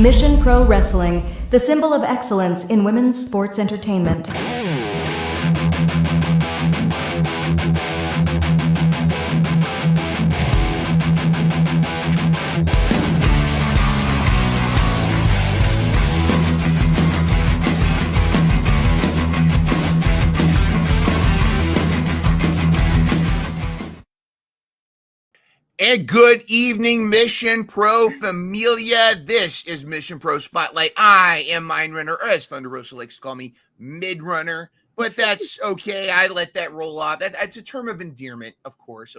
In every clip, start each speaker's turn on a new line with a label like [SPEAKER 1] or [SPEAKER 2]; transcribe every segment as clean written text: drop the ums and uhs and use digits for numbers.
[SPEAKER 1] Mission Pro Wrestling, the symbol of excellence in women's sports entertainment.
[SPEAKER 2] And good evening, Mission Pro Familia. This is Mission Pro Spotlight. I am Mind Runner, or as Thunder Rosa likes to call me, Mid Runner. But that's okay. I let that roll off. That's a term of endearment, of course.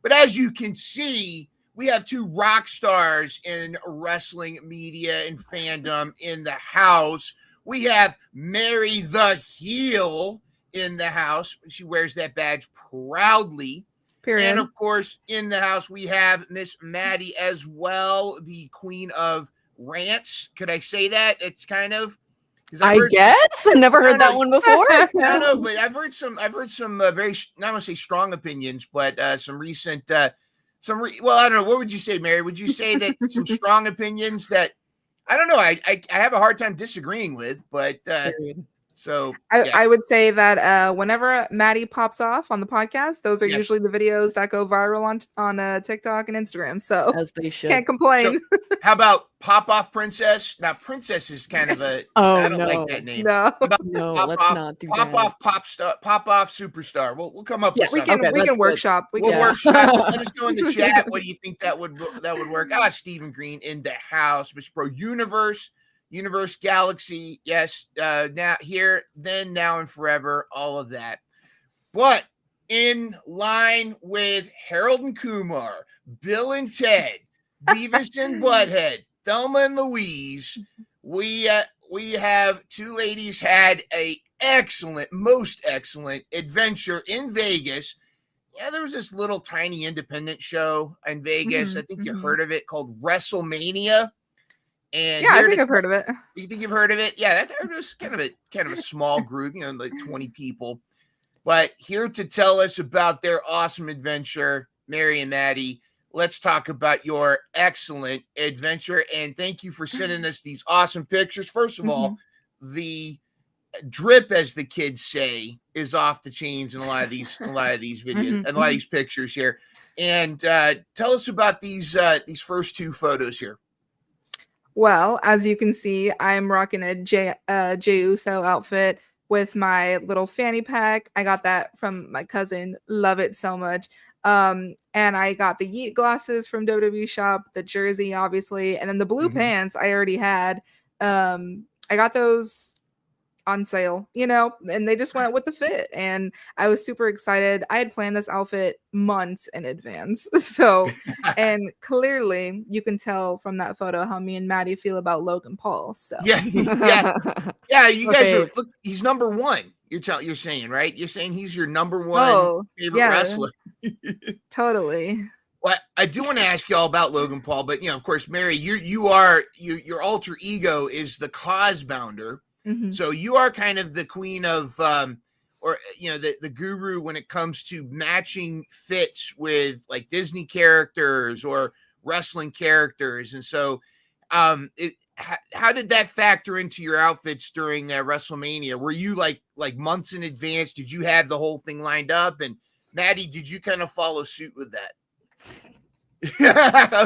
[SPEAKER 2] But as you can see, we have two rock stars in wrestling media and fandom in the house. We have Mary the Heel in the house. She wears that badge proudly.
[SPEAKER 3] Period.
[SPEAKER 2] And of course, in the house, we have Miss Madi as well, the queen of rants. Could I say that? It's kind of.
[SPEAKER 3] I guess. I've never heard that one before.
[SPEAKER 2] I don't know, but I've heard some very, not want to say strong opinions, but some recent, well, I don't know. What would you say, Mary? Would you say that some strong opinions that, I don't know, I have a hard time disagreeing with, but so yeah.
[SPEAKER 3] I would say that whenever Madi pops off on the podcast, those are usually the videos that go viral on TikTok and Instagram. So
[SPEAKER 4] as they should.
[SPEAKER 3] Can't complain.
[SPEAKER 2] So, how about Pop Off Princess? Now, Princess is kind of a I don't like that name.
[SPEAKER 3] No,
[SPEAKER 4] let's not do
[SPEAKER 2] Pop
[SPEAKER 4] that.
[SPEAKER 2] Off Pop Star, Pop Off Superstar. We'll come up with something.
[SPEAKER 3] We can workshop.
[SPEAKER 2] We'll workshop. Let us know in the chat. What do you think that would work? Stephen Green in the house. Mr. Pro Universe Galaxy, yes, now here, then, now, and forever, all of that. But in line with Harold and Kumar, Bill and Ted, Beavis and Butthead, Thelma and Louise, we have two ladies had a most excellent adventure in Vegas. Yeah, there was this little tiny independent show in Vegas. I think you heard of it, called Wrestle Mania. And
[SPEAKER 3] I think I've heard of it.
[SPEAKER 2] You think you've heard of it? Yeah, that was kind of a small group, like 20 people. But here to tell us about their awesome adventure, Mary and Madi, let's talk about your excellent adventure. And thank you for sending us these awesome pictures. First of all, the drip, as the kids say, is off the chains in a lot of these videos and a lot of these pictures here. And tell us about these first two photos here.
[SPEAKER 3] Well, as you can see, I'm rocking a Jey Uso outfit with my little fanny pack. I got that from my cousin. Love it so much. And I got the Yeet glasses from WWE Shop, the jersey, obviously, and then the blue pants I already had. I got those on sale, and they just went with the fit, and I was super excited. I had planned this outfit months in advance. So, and clearly you can tell from that photo how me and Madi feel about Logan Paul. So
[SPEAKER 2] yeah. You guys are, look, he's number one. You're saying, right? You're saying he's your number one favorite wrestler.
[SPEAKER 3] Totally.
[SPEAKER 2] Well, I do want to ask you all about Logan Paul, but of course, Mary, your alter ego is the Cause Bounder. So you are kind of the queen of, the guru when it comes to matching fits with like Disney characters or wrestling characters. And so how did that factor into your outfits during WrestleMania? Were you like months in advance? Did you have the whole thing lined up? And Madi, did you kind of follow suit with that?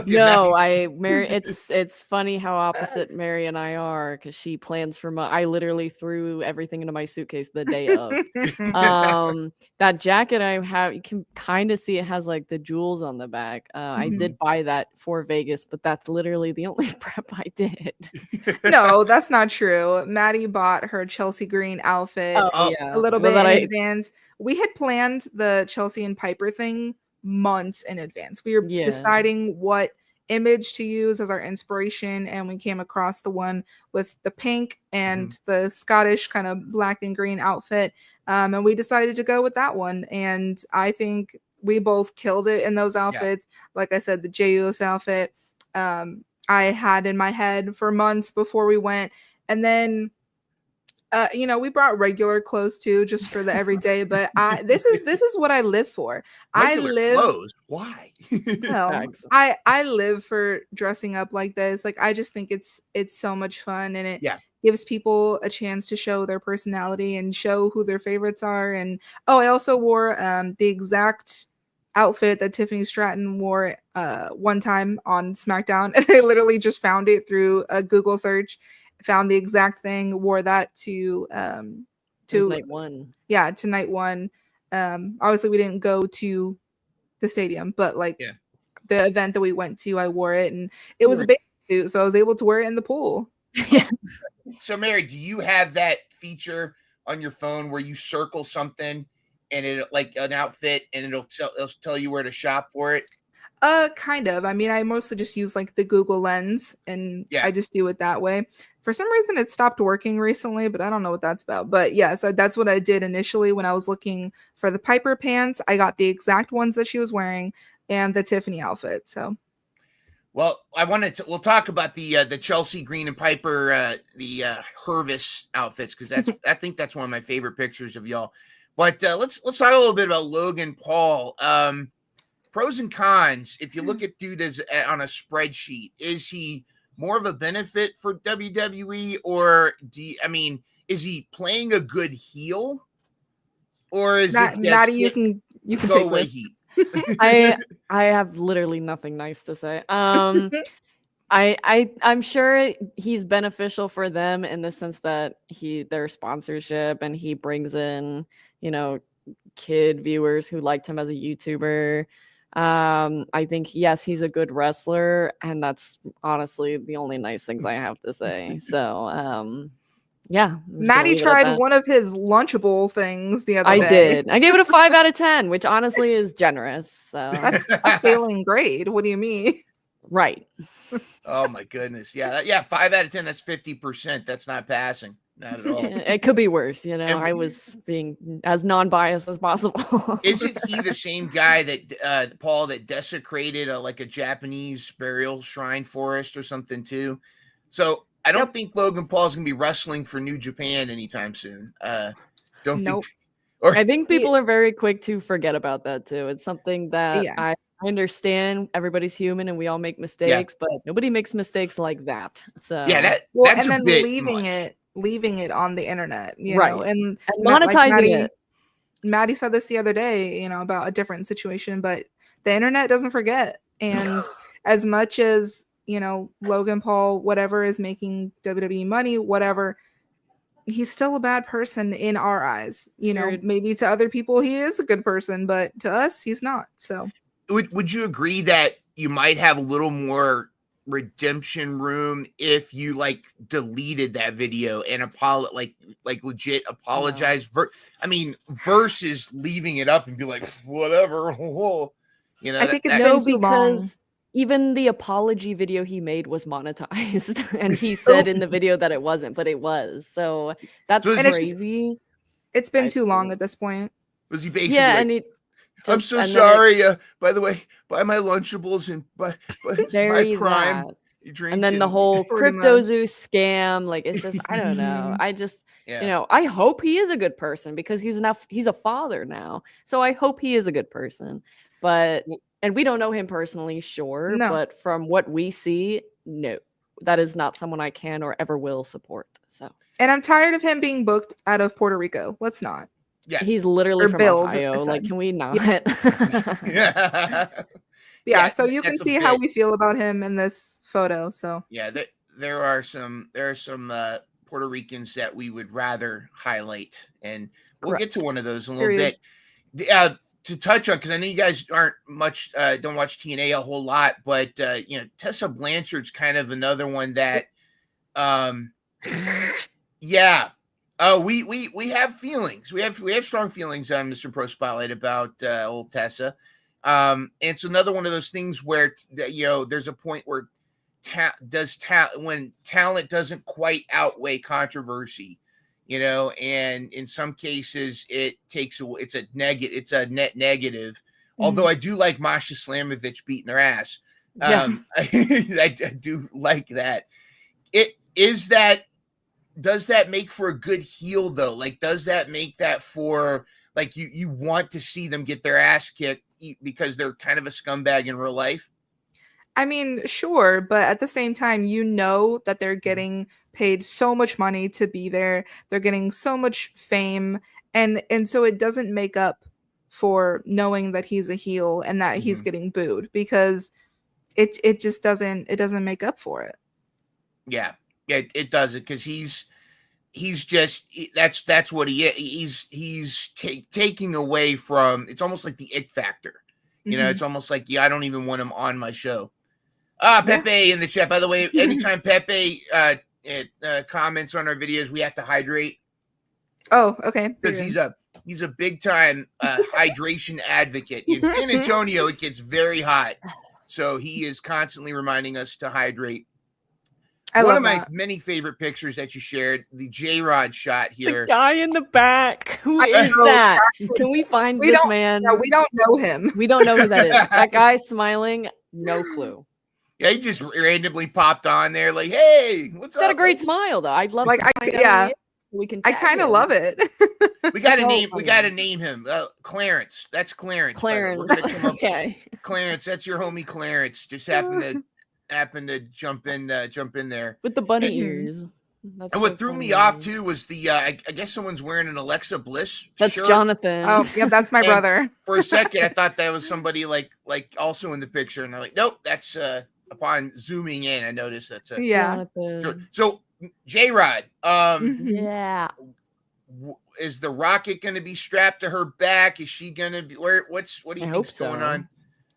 [SPEAKER 4] No, Mary, it's funny how opposite Mary and I are, because she plans for I literally threw everything into my suitcase the day of. That jacket I have, you can kind of see it has like the jewels on the back. I did buy that for Vegas, but that's literally the only prep I did.
[SPEAKER 3] No, that's not true. Madi bought her Chelsea green outfit a little bit in advance. We had planned the Chelsea and Piper thing months in advance. We were deciding what image to use as our inspiration, and we came across the one with the pink and the Scottish kind of black and green outfit, and we decided to go with that one. And I think we both killed it in those outfits. Like I said, the Jey Uso outfit I had in my head for months before we went, and then We brought regular clothes too, just for the everyday. But this is what I live for.
[SPEAKER 2] Regular clothes. Why?
[SPEAKER 3] Well,
[SPEAKER 4] Bags.
[SPEAKER 3] I live for dressing up like this. Like, I just think it's so much fun, and it
[SPEAKER 2] Yeah.
[SPEAKER 3] gives people a chance to show their personality and show who their favorites are. And I also wore the exact outfit that Tiffany Stratton wore one time on SmackDown, and I literally just found it through a Google search, found the exact thing, wore that to
[SPEAKER 4] It was night one.
[SPEAKER 3] yeah, to night one. Obviously we didn't go to the stadium, but like
[SPEAKER 2] Yeah.
[SPEAKER 3] the event that we went to, I wore it, and it was a bathing suit, so I was able to wear it in the pool.
[SPEAKER 2] So, Mary, do you have that feature on your phone where you circle something and it like an outfit and it'll tell you where to shop for it?
[SPEAKER 3] Kind of. I mean, I mostly just use like the Google Lens, and
[SPEAKER 2] Yeah.
[SPEAKER 3] I just do it that way. For some reason, it stopped working recently, but I don't know what that's about. But yes, that's what I did initially when I was looking for the Piper pants. I got the exact ones that she was wearing and the Tiffany outfit. So,
[SPEAKER 2] well, we'll talk about the Chelsea Green and Piper, the Hervis outfits, because I think that's one of my favorite pictures of y'all. But let's talk a little bit about Logan Paul. Pros and cons. If you look at dude as on a spreadsheet, is he more of a benefit for WWE, or is he playing a good heel, or is it
[SPEAKER 3] Madi, you can
[SPEAKER 2] go
[SPEAKER 3] take
[SPEAKER 2] away
[SPEAKER 3] this.
[SPEAKER 2] heat?
[SPEAKER 4] I have literally nothing nice to say. I'm sure he's beneficial for them in the sense that their sponsorship, and he brings in, kid viewers who liked him as a YouTuber. I think, yes, he's a good wrestler, and that's honestly the only nice things I have to say. So, yeah.
[SPEAKER 3] Madi tried one of his Lunchable things the other day.
[SPEAKER 4] I did. I gave it a 5 out of 10, which honestly is generous. So
[SPEAKER 3] That's a failing grade. What do you mean?
[SPEAKER 4] Right.
[SPEAKER 2] Oh my goodness. Yeah. 5 out of 10. That's 50%. That's not passing. Not at all.
[SPEAKER 4] It could be worse. I was being as non-biased as possible.
[SPEAKER 2] Isn't he the same guy that Paul that desecrated like a Japanese burial shrine forest or something too? So I don't think Logan Paul's gonna be wrestling for New Japan anytime soon.
[SPEAKER 3] Nope.
[SPEAKER 4] I think people are very quick to forget about that too. It's something that I understand. Everybody's human and we all make mistakes, but nobody makes mistakes like that. So
[SPEAKER 2] that's
[SPEAKER 3] and then
[SPEAKER 2] leaving
[SPEAKER 3] it on the internet,
[SPEAKER 4] right?
[SPEAKER 3] know, and
[SPEAKER 4] monetizing it.
[SPEAKER 3] Maddie said this the other day, about a different situation, but the internet doesn't forget. And as much as Logan Paul, whatever, is making WWE money, whatever, he's still a bad person in our eyes. Maybe to other people he is a good person, but to us he's not. So
[SPEAKER 2] would you agree that you might have a little more redemption room if you like deleted that video and legit apologize versus leaving it up and be like whatever?
[SPEAKER 3] I think it's been too long.
[SPEAKER 4] Even the apology video he made was monetized, and he said in the video that it wasn't, but it was. So that's crazy.
[SPEAKER 3] It's been too long at this point.
[SPEAKER 2] Was he basically I'm so sorry. By the way, buy my Lunchables and buy my Prime.
[SPEAKER 4] And then the whole CryptoZoo scam, like, it's just, I don't know. I just, I hope he is a good person because he's a father now. So I hope he is a good person. But, and we don't know him personally, sure. No. But from what we see, no, that is not someone I can or ever will support. So.
[SPEAKER 3] And I'm tired of him being booked out of Puerto Rico. Let's not.
[SPEAKER 2] Yeah.
[SPEAKER 4] He's literally from Ohio. Like, can we not?
[SPEAKER 3] Yeah, so you can see how we feel about him in this photo. So
[SPEAKER 2] yeah, there are some Puerto Ricans that we would rather highlight, and we'll get to one of those in a little bit. To touch on, because I know you guys aren't much don't watch TNA a whole lot, but Tessa Blanchard's kind of another one that we have feelings. We have strong feelings on Mr. Pro Spotlight about old Tessa. And it's another one of those things where there's a point where when talent doesn't quite outweigh controversy, and in some cases it's a net negative. Mm-hmm. Although I do like Masha Slamovich beating her ass. I do like that. It is that does that make for a good heel though? Like, does that make that for like you want to see them get their ass kicked because they're kind of a scumbag in real life?
[SPEAKER 3] I mean, sure, but at the same time, you know that they're getting paid so much money to be there. They're getting so much fame, and so it doesn't make up for knowing that he's a heel and that he's getting booed, because it just doesn't make up for it.
[SPEAKER 2] Yeah, it doesn't, because he's that's what he is. He's taking away from. It's almost like the ick factor. You know, it's almost like, I don't even want him on my show. Pepe in the chat. By the way, anytime Pepe comments on our videos, we have to hydrate.
[SPEAKER 3] Oh, okay.
[SPEAKER 2] Because he's a big time hydration advocate. In San Antonio, it gets very hot, so he is constantly reminding us to hydrate. One of my many favorite pictures that you shared, the J-Rod shot here.
[SPEAKER 4] The guy in the back. Who is that? Can we find this man?
[SPEAKER 3] No, we don't know him.
[SPEAKER 4] We don't know who that is. That guy smiling, no clue.
[SPEAKER 2] Yeah, he just randomly popped on there, like, "Hey, what's up?"
[SPEAKER 4] Got a great smile though. I'd love
[SPEAKER 3] like,
[SPEAKER 4] to we can.
[SPEAKER 3] I kind of love it.
[SPEAKER 2] We got to name him Clarence. That's Clarence.
[SPEAKER 4] Clarence. Okay.
[SPEAKER 2] Clarence, that's your homie Clarence. Just happened to jump in there
[SPEAKER 4] with the bunny ears. That's
[SPEAKER 2] and what threw me off too was the I guess someone's wearing an Alexa Bliss
[SPEAKER 4] That's
[SPEAKER 2] shirt.
[SPEAKER 4] Jonathan.
[SPEAKER 3] Oh yeah, that's my brother.
[SPEAKER 2] For a second I thought that was somebody like also in the picture, and I'm like, nope, that's upon zooming in I noticed that's
[SPEAKER 4] Jonathan.
[SPEAKER 2] So J-Rod,
[SPEAKER 4] yeah,
[SPEAKER 2] is the rocket going to be strapped to her back? Is she going to be what do you think's going on?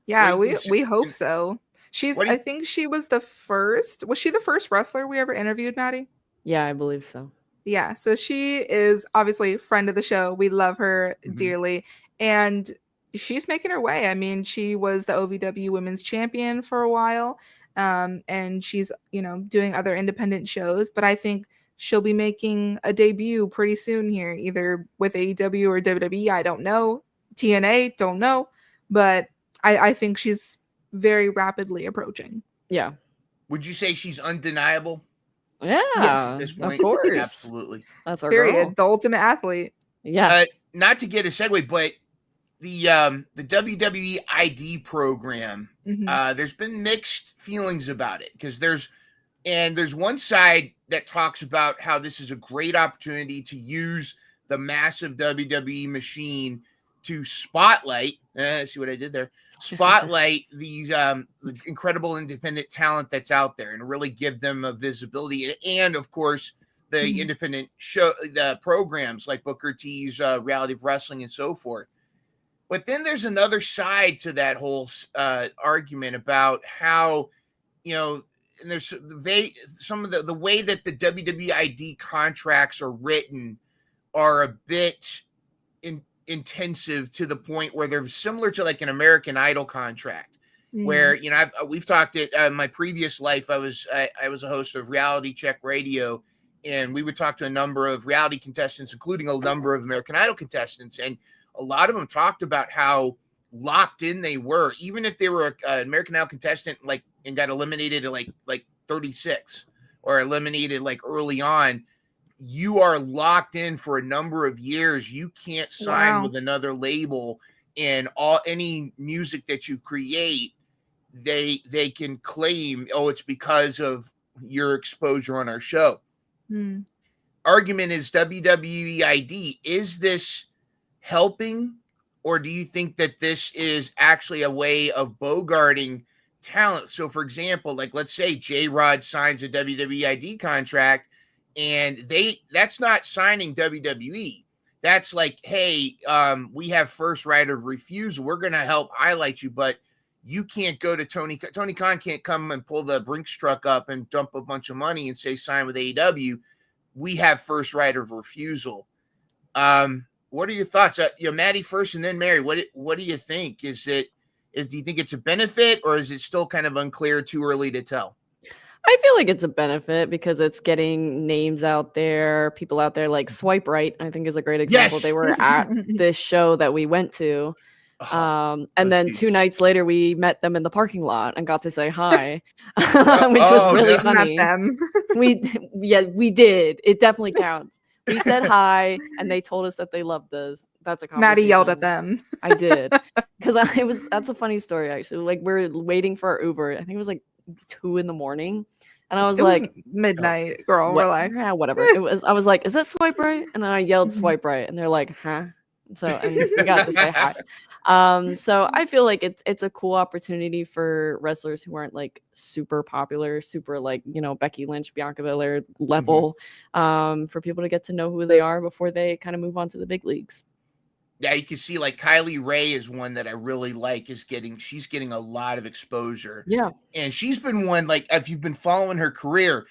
[SPEAKER 3] Yeah, we hope so. I think she was the first. Was she the first wrestler we ever interviewed, Maddie?
[SPEAKER 4] Yeah, I believe so.
[SPEAKER 3] Yeah, so she is obviously a friend of the show. We love her dearly, and she's making her way. I mean, she was the OVW Women's Champion for a while, and she's doing other independent shows. But I think she'll be making a debut pretty soon here, either with AEW or WWE. I don't know. TNA, don't know, but I think she's very rapidly approaching.
[SPEAKER 4] Yeah.
[SPEAKER 2] Would you say she's undeniable?
[SPEAKER 4] Yeah.
[SPEAKER 3] Yes.
[SPEAKER 2] At this point?
[SPEAKER 4] Of course.
[SPEAKER 2] Absolutely.
[SPEAKER 4] That's our
[SPEAKER 3] Period.
[SPEAKER 4] girl.
[SPEAKER 3] The ultimate athlete.
[SPEAKER 4] Yeah.
[SPEAKER 2] Not to get a segue, but the WWE ID program, there's been mixed feelings about it, because there's one side that talks about how this is a great opportunity to use the massive WWE machine to spotlight. See what I did there? Spotlight these the incredible independent talent that's out there and really give them a visibility, and of course the independent the programs like Booker T's Reality of Wrestling and so forth. But then there's another side to that whole argument about how, and there's some of the way that the WWE ID contracts are written are a bit intensive, to the point where they're similar to like an American Idol contract, where we've talked it in my previous life. I was a host of Reality Check Radio, and we would talk to a number of reality contestants, including a number of American Idol contestants, and a lot of them talked about how locked in they were, even if they were an American Idol contestant and got eliminated at like 36 or eliminated like early on. You are locked in for a number of years. You can't sign with another label, and any music that you create, they can claim, it's because of your exposure on our show. Argument is WWE ID. Is this helping, or do you think that this is actually a way of bogarting talent? So for example, like let's say J-Rod signs a WWE ID contract, and that's not signing WWE. That's like, hey, we have first right of refusal. We're going to help highlight you, but you can't go to Tony Khan can't come and pull the Brinks truck up and dump a bunch of money and say sign with AEW. We have first right of refusal. What are your thoughts? Maddie first, and then Mary. What do you think? Do you think it's a benefit, or is it still kind of unclear, too early to tell?
[SPEAKER 4] I feel like it's a benefit because it's getting names out there, people out there. Like Swipe Right, I think, is a great example.
[SPEAKER 2] Yes.
[SPEAKER 4] They were at this show that we went to. And then
[SPEAKER 2] dudes.
[SPEAKER 4] 2 nights later, we met them in the parking lot and got to say hi, which was really funny.
[SPEAKER 3] Met them.
[SPEAKER 4] We did. It definitely counts. We said hi, and they told us that they loved us. That's a conversation.
[SPEAKER 3] Maddie yelled at them.
[SPEAKER 4] I did, because that's a funny story actually. Like, we're waiting for our Uber. I think it was like 2 a.m, and I was like,
[SPEAKER 3] midnight, girl, relax.
[SPEAKER 4] Yeah, whatever. I was like, is it swipe right? And then I yelled swipe right, and they're like, huh? So, and we got to say hi. So I feel like it's a cool opportunity for wrestlers who aren't like super popular, super like, Becky Lynch, Bianca Belair level, for people to get to know who they are before they kind of move on to the big leagues.
[SPEAKER 2] Yeah, you can see like Kylie Ray is one that I really like. She's getting a lot of exposure.
[SPEAKER 4] Yeah,
[SPEAKER 2] and she's been one, like, if you've been following her career,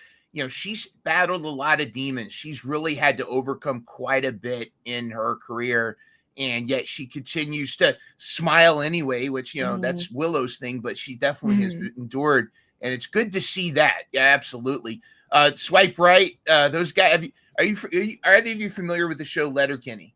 [SPEAKER 2] she's battled a lot of demons. She's really had to overcome quite a bit in her career. And yet she continues to smile anyway, which, that's Willow's thing, but she definitely has endured. And it's good to see that. Yeah, absolutely. Swipe right. Those guys, are either of you familiar with the show Letterkenny?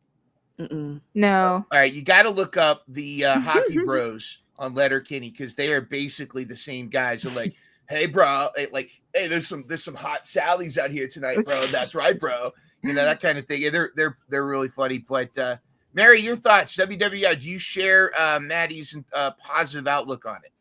[SPEAKER 3] No.
[SPEAKER 2] All right. You got to look up the Hockey Bros on Letterkenny, because they are basically the same guys. They're like, hey, bro, hey, there's some hot Sallys out here tonight, bro. That's right, bro. That kind of thing. Yeah, they're really funny. But Mary, your thoughts? WWI, do you share Maddie's positive outlook on it?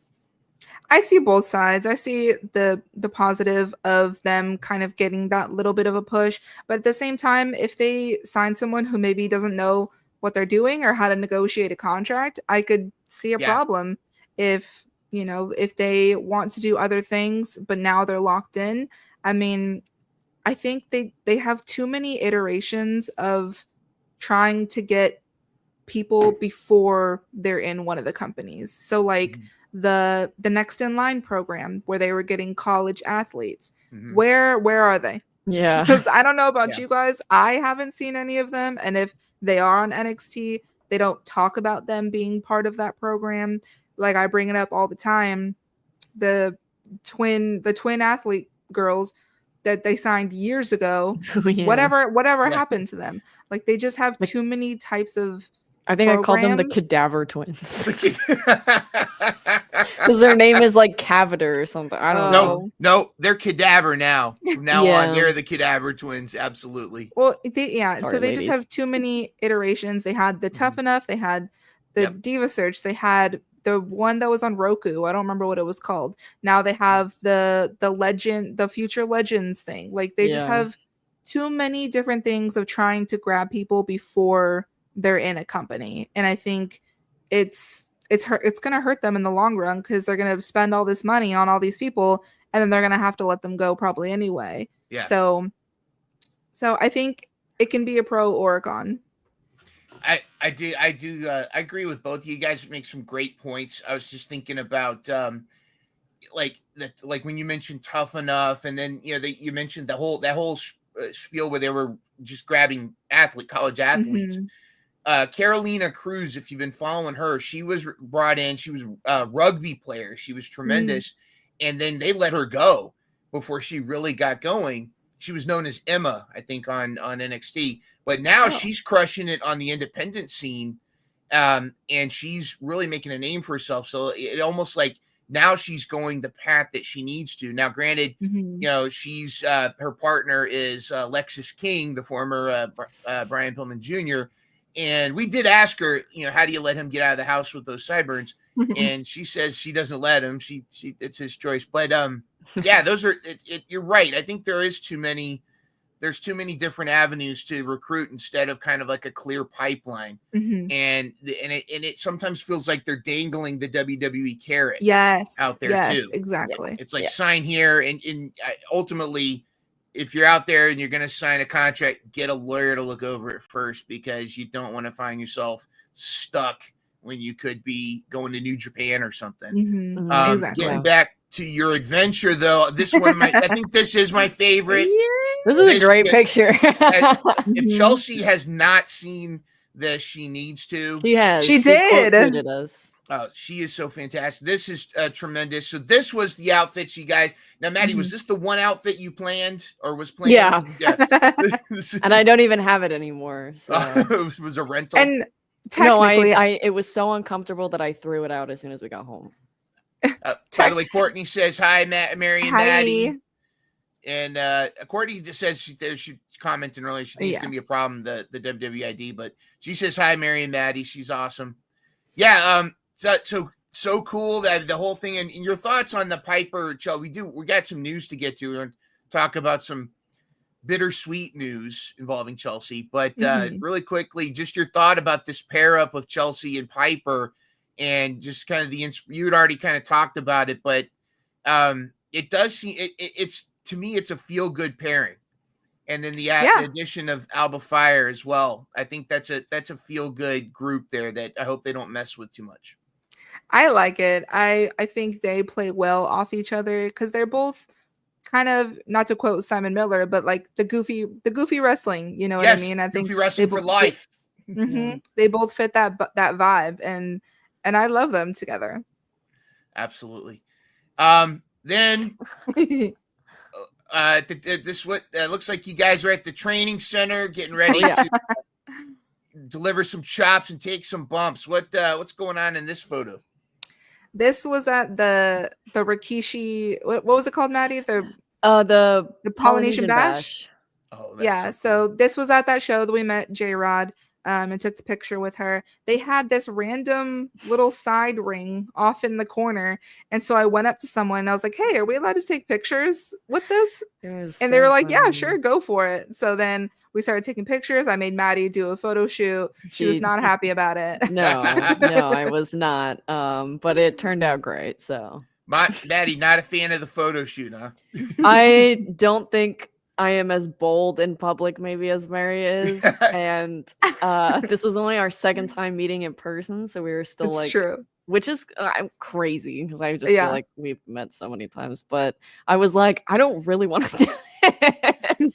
[SPEAKER 3] I see both sides. I see the positive of them kind of getting that little bit of a push, but at the same time, if they sign someone who maybe doesn't know what they're doing or how to negotiate a contract, I could see a problem if they want to do other things, but now they're locked in. I mean, I think they have too many iterations of trying to get people before they're in one of the companies. So like the next in line program where they were getting college athletes, where are they?
[SPEAKER 4] Yeah,
[SPEAKER 3] because I don't know about you guys, I haven't seen any of them, and if they are on NXT, they don't talk about them being part of that program. Like, I bring it up all the time, the twin athlete girls that they signed years ago, whatever happened to them? Like, they just have too many types of
[SPEAKER 4] I think
[SPEAKER 3] programs.
[SPEAKER 4] I called them the Cadaver Twins, because their name is like Cavader or something. I don't know.
[SPEAKER 2] No, they're Cadaver now. From now on, they're the Cadaver Twins. Absolutely.
[SPEAKER 3] Well, Sorry,
[SPEAKER 4] so
[SPEAKER 3] they just have too many iterations. They had the Tough Enough. They had the Diva Search. They had the one that was on Roku. I don't remember what it was called. Now they have the Legend, the Future Legends thing. Like, they just have too many different things of trying to grab people before they're in a company, and I think it's gonna hurt them in the long run, because they're gonna spend all this money on all these people, and then they're gonna have to let them go probably anyway. So I think it can be a pro or a con.
[SPEAKER 2] I agree with both of you guys. Make some great points. I was just thinking about like when you mentioned Tough Enough, and then you mentioned that whole spiel where they were just grabbing college athletes. Carolina Cruz, if you've been following her, she was brought in. She was a rugby player. She was tremendous. And then they let her go before she really got going. She was known as Emma, I think, on NXT. But now she's crushing it on the independent scene. And she's really making a name for herself. So it almost like now she's going the path that she needs to. Now, granted, she's her partner is Lexis King, the former Brian Pillman Jr., and we did ask her, how do you let him get out of the house with those sideburns? And she says she doesn't let him. She it's his choice. But those are you're right. I think there's too many different avenues to recruit instead of kind of like a clear pipeline. And it sometimes feels like they're dangling the WWE carrot out there too.
[SPEAKER 3] Exactly.
[SPEAKER 2] It's like sign here, and ultimately, if you're out there and you're going to sign a contract, get a lawyer to look over it first, because you don't want to find yourself stuck when you could be going to New Japan or something.
[SPEAKER 3] Exactly.
[SPEAKER 2] Getting back to your adventure, though, this one, I think this is my favorite.
[SPEAKER 4] This is a great picture.
[SPEAKER 2] If Chelsea has not seen this, she needs to.
[SPEAKER 4] She has.
[SPEAKER 3] She did.
[SPEAKER 4] Quote-tweeted us.
[SPEAKER 2] She is so fantastic. This is tremendous. So this was the outfits, you guys. Now, Maddie, was this the one outfit you planned or was planned?
[SPEAKER 4] Yeah. And I don't even have it anymore. So.
[SPEAKER 2] It was a rental.
[SPEAKER 3] And
[SPEAKER 4] No,
[SPEAKER 3] Technically,
[SPEAKER 4] it was so uncomfortable that I threw it out as soon as we got home.
[SPEAKER 2] By the way, Courtney says hi, Mary and
[SPEAKER 3] hi.
[SPEAKER 2] Maddie. And Courtney just says she commented earlier. She thinks it's gonna be a problem, the WWE ID, but she says hi, Mary and Maddie. She's awesome. Yeah. So cool that the whole thing. And your thoughts on the Piper Chelsea? We got some news to get to and talk about some bittersweet news involving Chelsea. But really quickly, just your thought about this pair up of Chelsea and Piper, and just kind of you had already kind of talked about it, but it does seem it's to me it's a feel good pairing, and then the addition of Alba Fire as well. I think that's a feel good group there that I hope they don't mess with too much.
[SPEAKER 3] I like it. I think they play well off each other because they're both kind of, not to quote Simon Miller, but like the goofy wrestling. You know what I mean? I think
[SPEAKER 2] goofy wrestling for life.
[SPEAKER 3] They both fit that vibe, and I love them together.
[SPEAKER 2] Absolutely. Then this looks like you guys are at the training center getting ready to deliver some chops and take some bumps. What's going on in this photo?
[SPEAKER 3] This was at the Rikishi. What was it called, Maddie? The Polynesian Bash.
[SPEAKER 2] Oh,
[SPEAKER 3] that's so cool. This was at that show that we met J-Rod and took the picture with her. They had this random little side ring off in the corner, and so I went up to someone and I was like, "Hey, are we allowed to take pictures with this?" And they were like, "Yeah, sure, go for it." So then we started taking pictures. I made Maddie do a photo shoot. She was not happy about it.
[SPEAKER 4] No, I was not. But it turned out great. So
[SPEAKER 2] Maddie, not a fan of the photo shoot, huh?
[SPEAKER 4] I don't think I am as bold in public maybe as Mary is, and this was only our second time meeting in person, so we were still
[SPEAKER 3] true.
[SPEAKER 4] Which is crazy because I just feel like we've met so many times, but I was like, I don't really want to do this.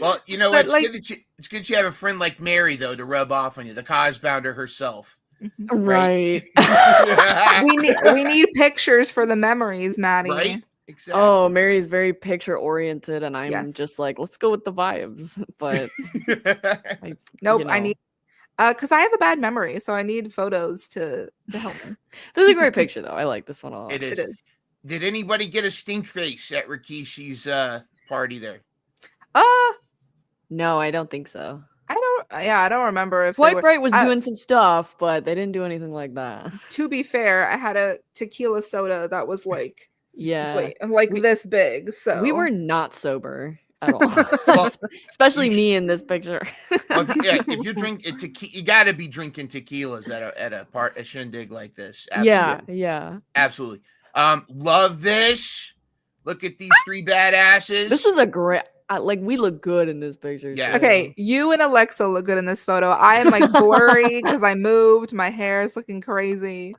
[SPEAKER 2] Well, you know, it's good you have a friend like Mary though to rub off on you, the Cosbounder herself.
[SPEAKER 4] Right.
[SPEAKER 3] we need pictures for the memories, Maddie.
[SPEAKER 2] Right. Exactly.
[SPEAKER 4] Oh, Mary's very picture oriented, and I'm just like, let's go with the vibes. But
[SPEAKER 3] I need because I have a bad memory, so I need photos to help me.
[SPEAKER 4] This is a great picture, though. I like this one a lot.
[SPEAKER 2] It is. Did anybody get a stink face at Rikishi's party there?
[SPEAKER 4] No, I don't think so.
[SPEAKER 3] I don't remember if
[SPEAKER 4] Swipe Right was doing some stuff, but they didn't do anything like that.
[SPEAKER 3] To be fair, I had a tequila soda that was like.
[SPEAKER 4] Yeah,
[SPEAKER 3] this big. So
[SPEAKER 4] we were not sober at all, especially me in this picture.
[SPEAKER 2] If you drink it, you got to be drinking tequilas at a shindig like this. Absolutely.
[SPEAKER 4] Yeah,
[SPEAKER 2] absolutely. Love this. Look at these three badasses.
[SPEAKER 4] This is a great. We look good in this picture.
[SPEAKER 2] Yeah.
[SPEAKER 4] Too.
[SPEAKER 3] Okay, you and Alexa look good in this photo. I am like blurry because I moved. My hair is looking crazy.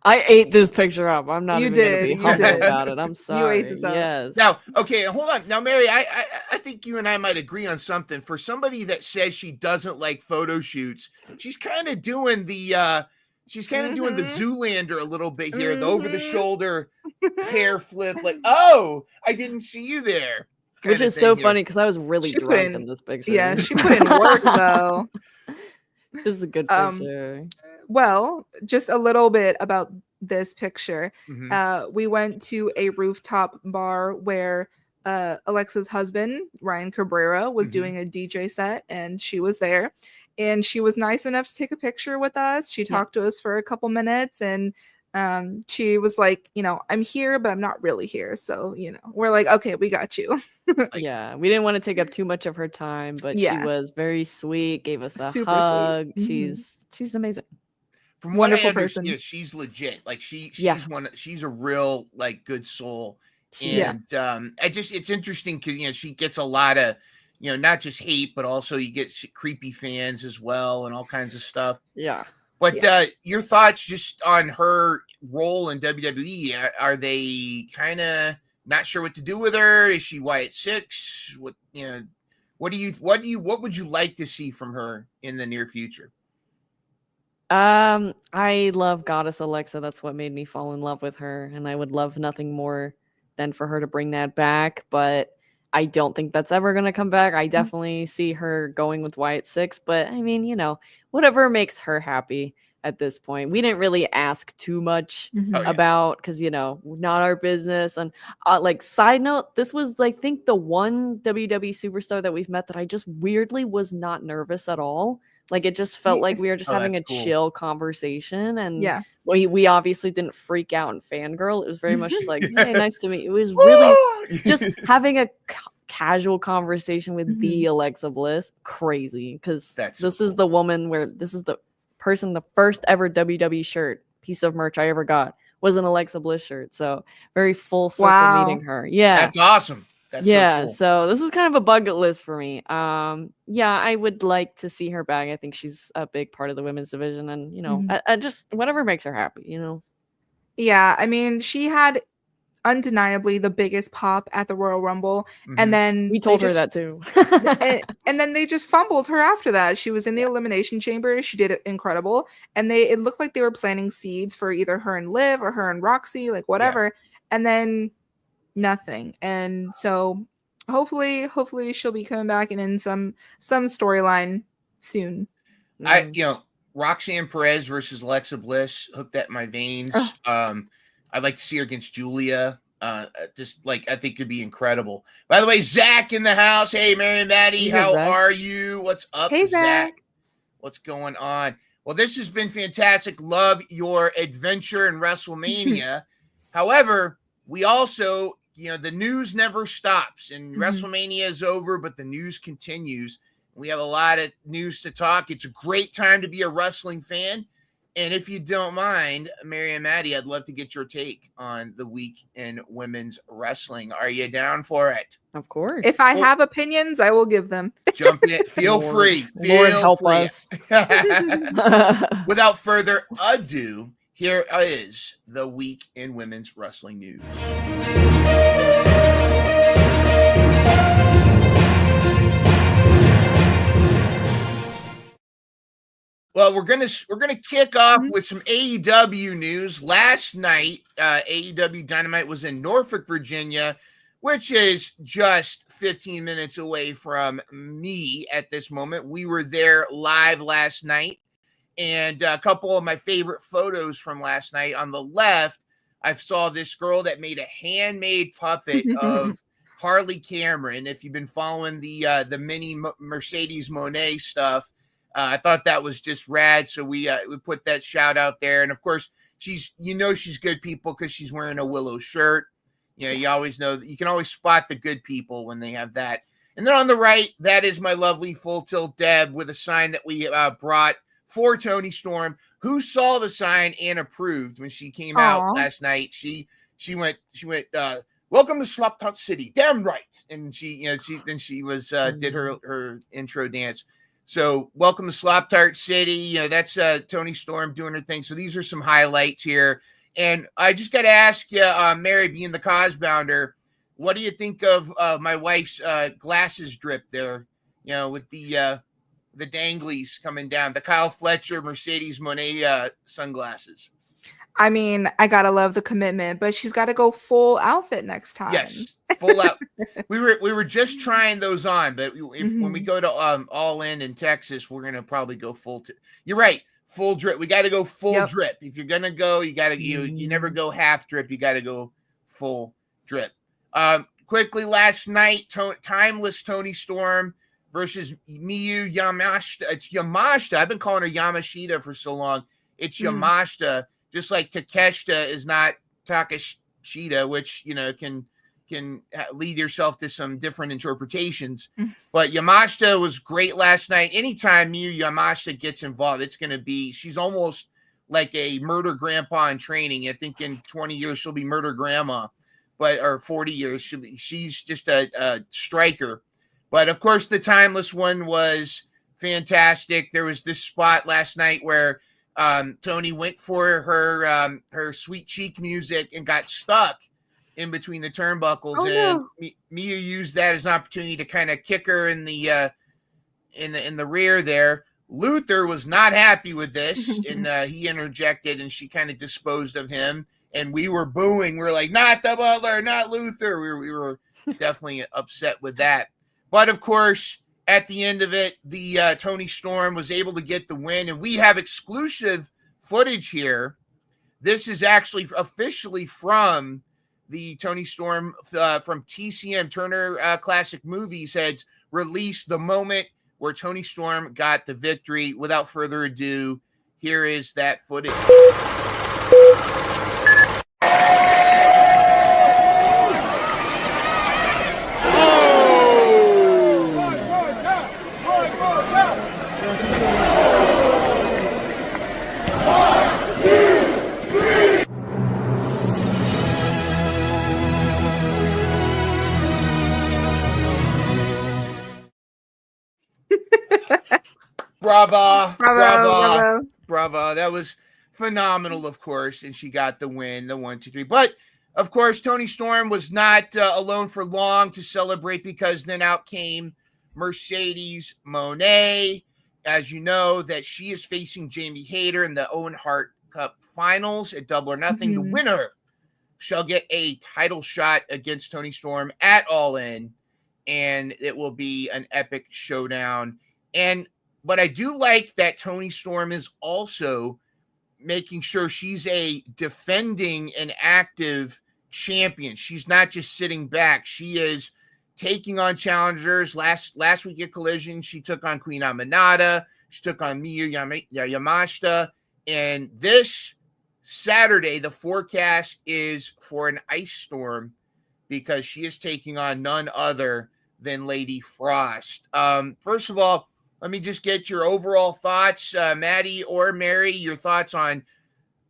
[SPEAKER 4] I ate this picture up. I'm not
[SPEAKER 3] you
[SPEAKER 4] even
[SPEAKER 3] did.
[SPEAKER 4] Gonna be humble about it. I'm sorry.
[SPEAKER 3] You ate this up.
[SPEAKER 4] Yes.
[SPEAKER 2] Now, okay, hold on. Now, Mary, I think you and I might agree on something. For somebody that says she doesn't like photo shoots, she's kind of doing the doing the Zoolander a little bit here, the over the shoulder hair flip. Like, oh, I didn't see you there.
[SPEAKER 4] Which is so funny because I was really drunk in this picture.
[SPEAKER 3] Yeah, she put in work though.
[SPEAKER 4] This is a good picture.
[SPEAKER 3] Well, just a little bit about this picture. We went to a rooftop bar where Alexa's husband, Ryan Cabrera, was doing a DJ set, and she was there. And she was nice enough to take a picture with us. She talked to us for a couple minutes, and she was like, I'm here, but I'm not really here. So, we're like, okay, we got you.
[SPEAKER 4] Yeah, we didn't want to take up too much of her time, but she was very sweet, gave us a hug. Sweet. She's amazing.
[SPEAKER 2] From what I understand, she's legit. Like she's a real good soul. And it's interesting because she gets a lot of not just hate, but also you get creepy fans as well and all kinds of stuff.
[SPEAKER 4] Yeah.
[SPEAKER 2] But your thoughts just on her role in WWE? Are they kind of not sure what to do with her? Is she Wyatt Six? What would you like to see from her in the near future?
[SPEAKER 4] I love Goddess Alexa. That's what made me fall in love with her, and I would love nothing more than for her to bring that back. But I don't think that's ever going to come back. I definitely see her going with Wyatt Six, but I mean, you know, whatever makes her happy at this point. We didn't really ask too much
[SPEAKER 3] Mhm.
[SPEAKER 2] Oh, yeah.
[SPEAKER 4] about, because, you know, not our business. And like, side note, this was, I think, the one WWE superstar that we've met that I just weirdly was not nervous at all. Like, it just felt like we were just
[SPEAKER 2] Oh,
[SPEAKER 4] having a
[SPEAKER 2] that's cool.
[SPEAKER 4] chill conversation, and
[SPEAKER 3] Yeah.
[SPEAKER 4] we obviously didn't freak out and fangirl. It was very much just like, hey, nice to meet you. It was really just having a casual conversation with the Alexa Bliss. Crazy, because
[SPEAKER 2] That's
[SPEAKER 4] this
[SPEAKER 2] so
[SPEAKER 4] is the woman where this is the person, the first ever WWE shirt piece of merch I ever got was an Alexa Bliss shirt. So very full circle
[SPEAKER 3] Wow.
[SPEAKER 4] meeting her. Yeah.
[SPEAKER 2] That's awesome. That's
[SPEAKER 4] Yeah,
[SPEAKER 2] so cool.
[SPEAKER 4] so this is kind of a bucket list for me. Yeah, I would like to see her back. I think she's a big part of the women's division, and you know, I just whatever makes her happy, you know.
[SPEAKER 3] Yeah, I mean, she had undeniably the biggest pop at the Royal Rumble,
[SPEAKER 2] Mhm.
[SPEAKER 3] and then
[SPEAKER 4] We
[SPEAKER 3] they
[SPEAKER 4] told her
[SPEAKER 3] just
[SPEAKER 4] that too.
[SPEAKER 3] and then they just fumbled her after that. She was in the elimination chamber. She did it incredible, and it looked like they were planting seeds for either her and Liv or her and Roxy, like whatever. And then nothing. And so hopefully she'll be coming back and in some storyline soon.
[SPEAKER 2] You know, Roxanne Perez versus Alexa Bliss hooked at my veins. I'd like to see her against Julia. Just like, I think it'd be incredible. By the way, Zach in the house. Hey, Mary and Maddie,
[SPEAKER 4] Hey,
[SPEAKER 2] how
[SPEAKER 4] Zach.
[SPEAKER 2] are you? What's up,
[SPEAKER 3] Hey,
[SPEAKER 2] Zach?
[SPEAKER 3] Zach.
[SPEAKER 2] What's going on? Well, this has been fantastic. Love your adventure in WrestleMania. However, we also, you know, the news never stops, and WrestleMania is over, but the news continues. We have a lot of news to talk. It's a great time to be a wrestling fan. And if you don't mind, Mary and Maddie, I'd love to get your take on the week in women's wrestling. Are you down for it?
[SPEAKER 4] Of course.
[SPEAKER 3] If I have opinions, I will give them.
[SPEAKER 2] Jump in. Feel
[SPEAKER 4] Lord.
[SPEAKER 2] free.
[SPEAKER 4] Lord
[SPEAKER 2] Feel
[SPEAKER 4] help
[SPEAKER 2] free.
[SPEAKER 4] us.
[SPEAKER 2] Without further ado, here is the week in women's wrestling news. Well, we're gonna kick off with some AEW news. Last night, AEW Dynamite was in Norfolk, Virginia, which is just 15 minutes away from me at this moment. We were there live last night, and a couple of my favorite photos from last night. On the left, I saw this girl that made a handmade puppet of Harley Cameron. If you've been following the mini Mercedes Moné stuff, I thought that was just rad. So we put that shout out there. And of course, she's good people because she's wearing a Willow shirt. You know, you always know that you can always spot the good people when they have that. And then on the right, that is my lovely Full Tilt Deb with a sign that we brought for Toni Storm, who saw the sign and approved when she came out last night. She went, welcome to Slop Tot City. Damn right. And she was did her intro dance. So welcome to Slop Tart City. You know, that's Toni Storm doing her thing. So these are some highlights here. And I just got to ask you, Mary, being the Cosbounder, what do you think of my wife's glasses drip there? You know, with the danglies coming down, the Kyle Fletcher Mercedes Moné sunglasses.
[SPEAKER 3] I mean, I gotta love the commitment, but she's got to go full outfit next time.
[SPEAKER 2] Yes, full out. We were just trying those on, but when we go to All In Texas, we're gonna probably go full. You're right, full drip. We got to go full drip. If you're gonna go, you got to you never go half drip. You got to go full drip. Quickly, last night, timeless Toni Storm versus Miyu Yamashita. It's Yamashita. I've been calling her Yamashita for so long. It's Yamashita. Just like Takeshita is not Takeshita, which, you know, can lead yourself to some different interpretations. But Yamashita was great last night. Anytime Miyu Yamashita gets involved, it's going to be, she's almost like a murder grandpa in training. I think in 20 years she'll be murder grandma, or 40 years she's just a striker. But of course, the timeless one was fantastic. There was this spot last night where Toni went for her sweet cheek music and got stuck in between the turnbuckles, Mia used that as an opportunity to kind of kick her in the rear there. Luther was not happy with this, and he interjected, and she kind of disposed of him. And we were booing. We were like, "Not the Butler, not Luther." We were definitely upset with that. But of course, at the end of it, the Toni Storm was able to get the win, and we have exclusive footage here. This is actually officially from the Toni Storm from TCM, Turner Classic Movies, had released the moment where Toni Storm got the victory. Without further ado, here is that footage. Bravo. That was phenomenal, of course. And she got the win, the 1, 2, 3. But of course, Toni Storm was not alone for long to celebrate, because then out came Mercedes Moné. As you know, that she is facing Jamie Hayter in the Owen Hart Cup finals at Double or Nothing. The winner shall get a title shot against Toni Storm at All In, and it will be an epic showdown. But I do like that Toni Storm is also making sure she's a defending and active champion. She's not just sitting back. She is taking on challengers. Last week at Collision, she took on Queen Aminata. She took on Miyu Yamashita. And this Saturday, the forecast is for an ice storm, because she is taking on none other than Lady Frost. First of all, let me just get your overall thoughts, Madi or Mary, your thoughts on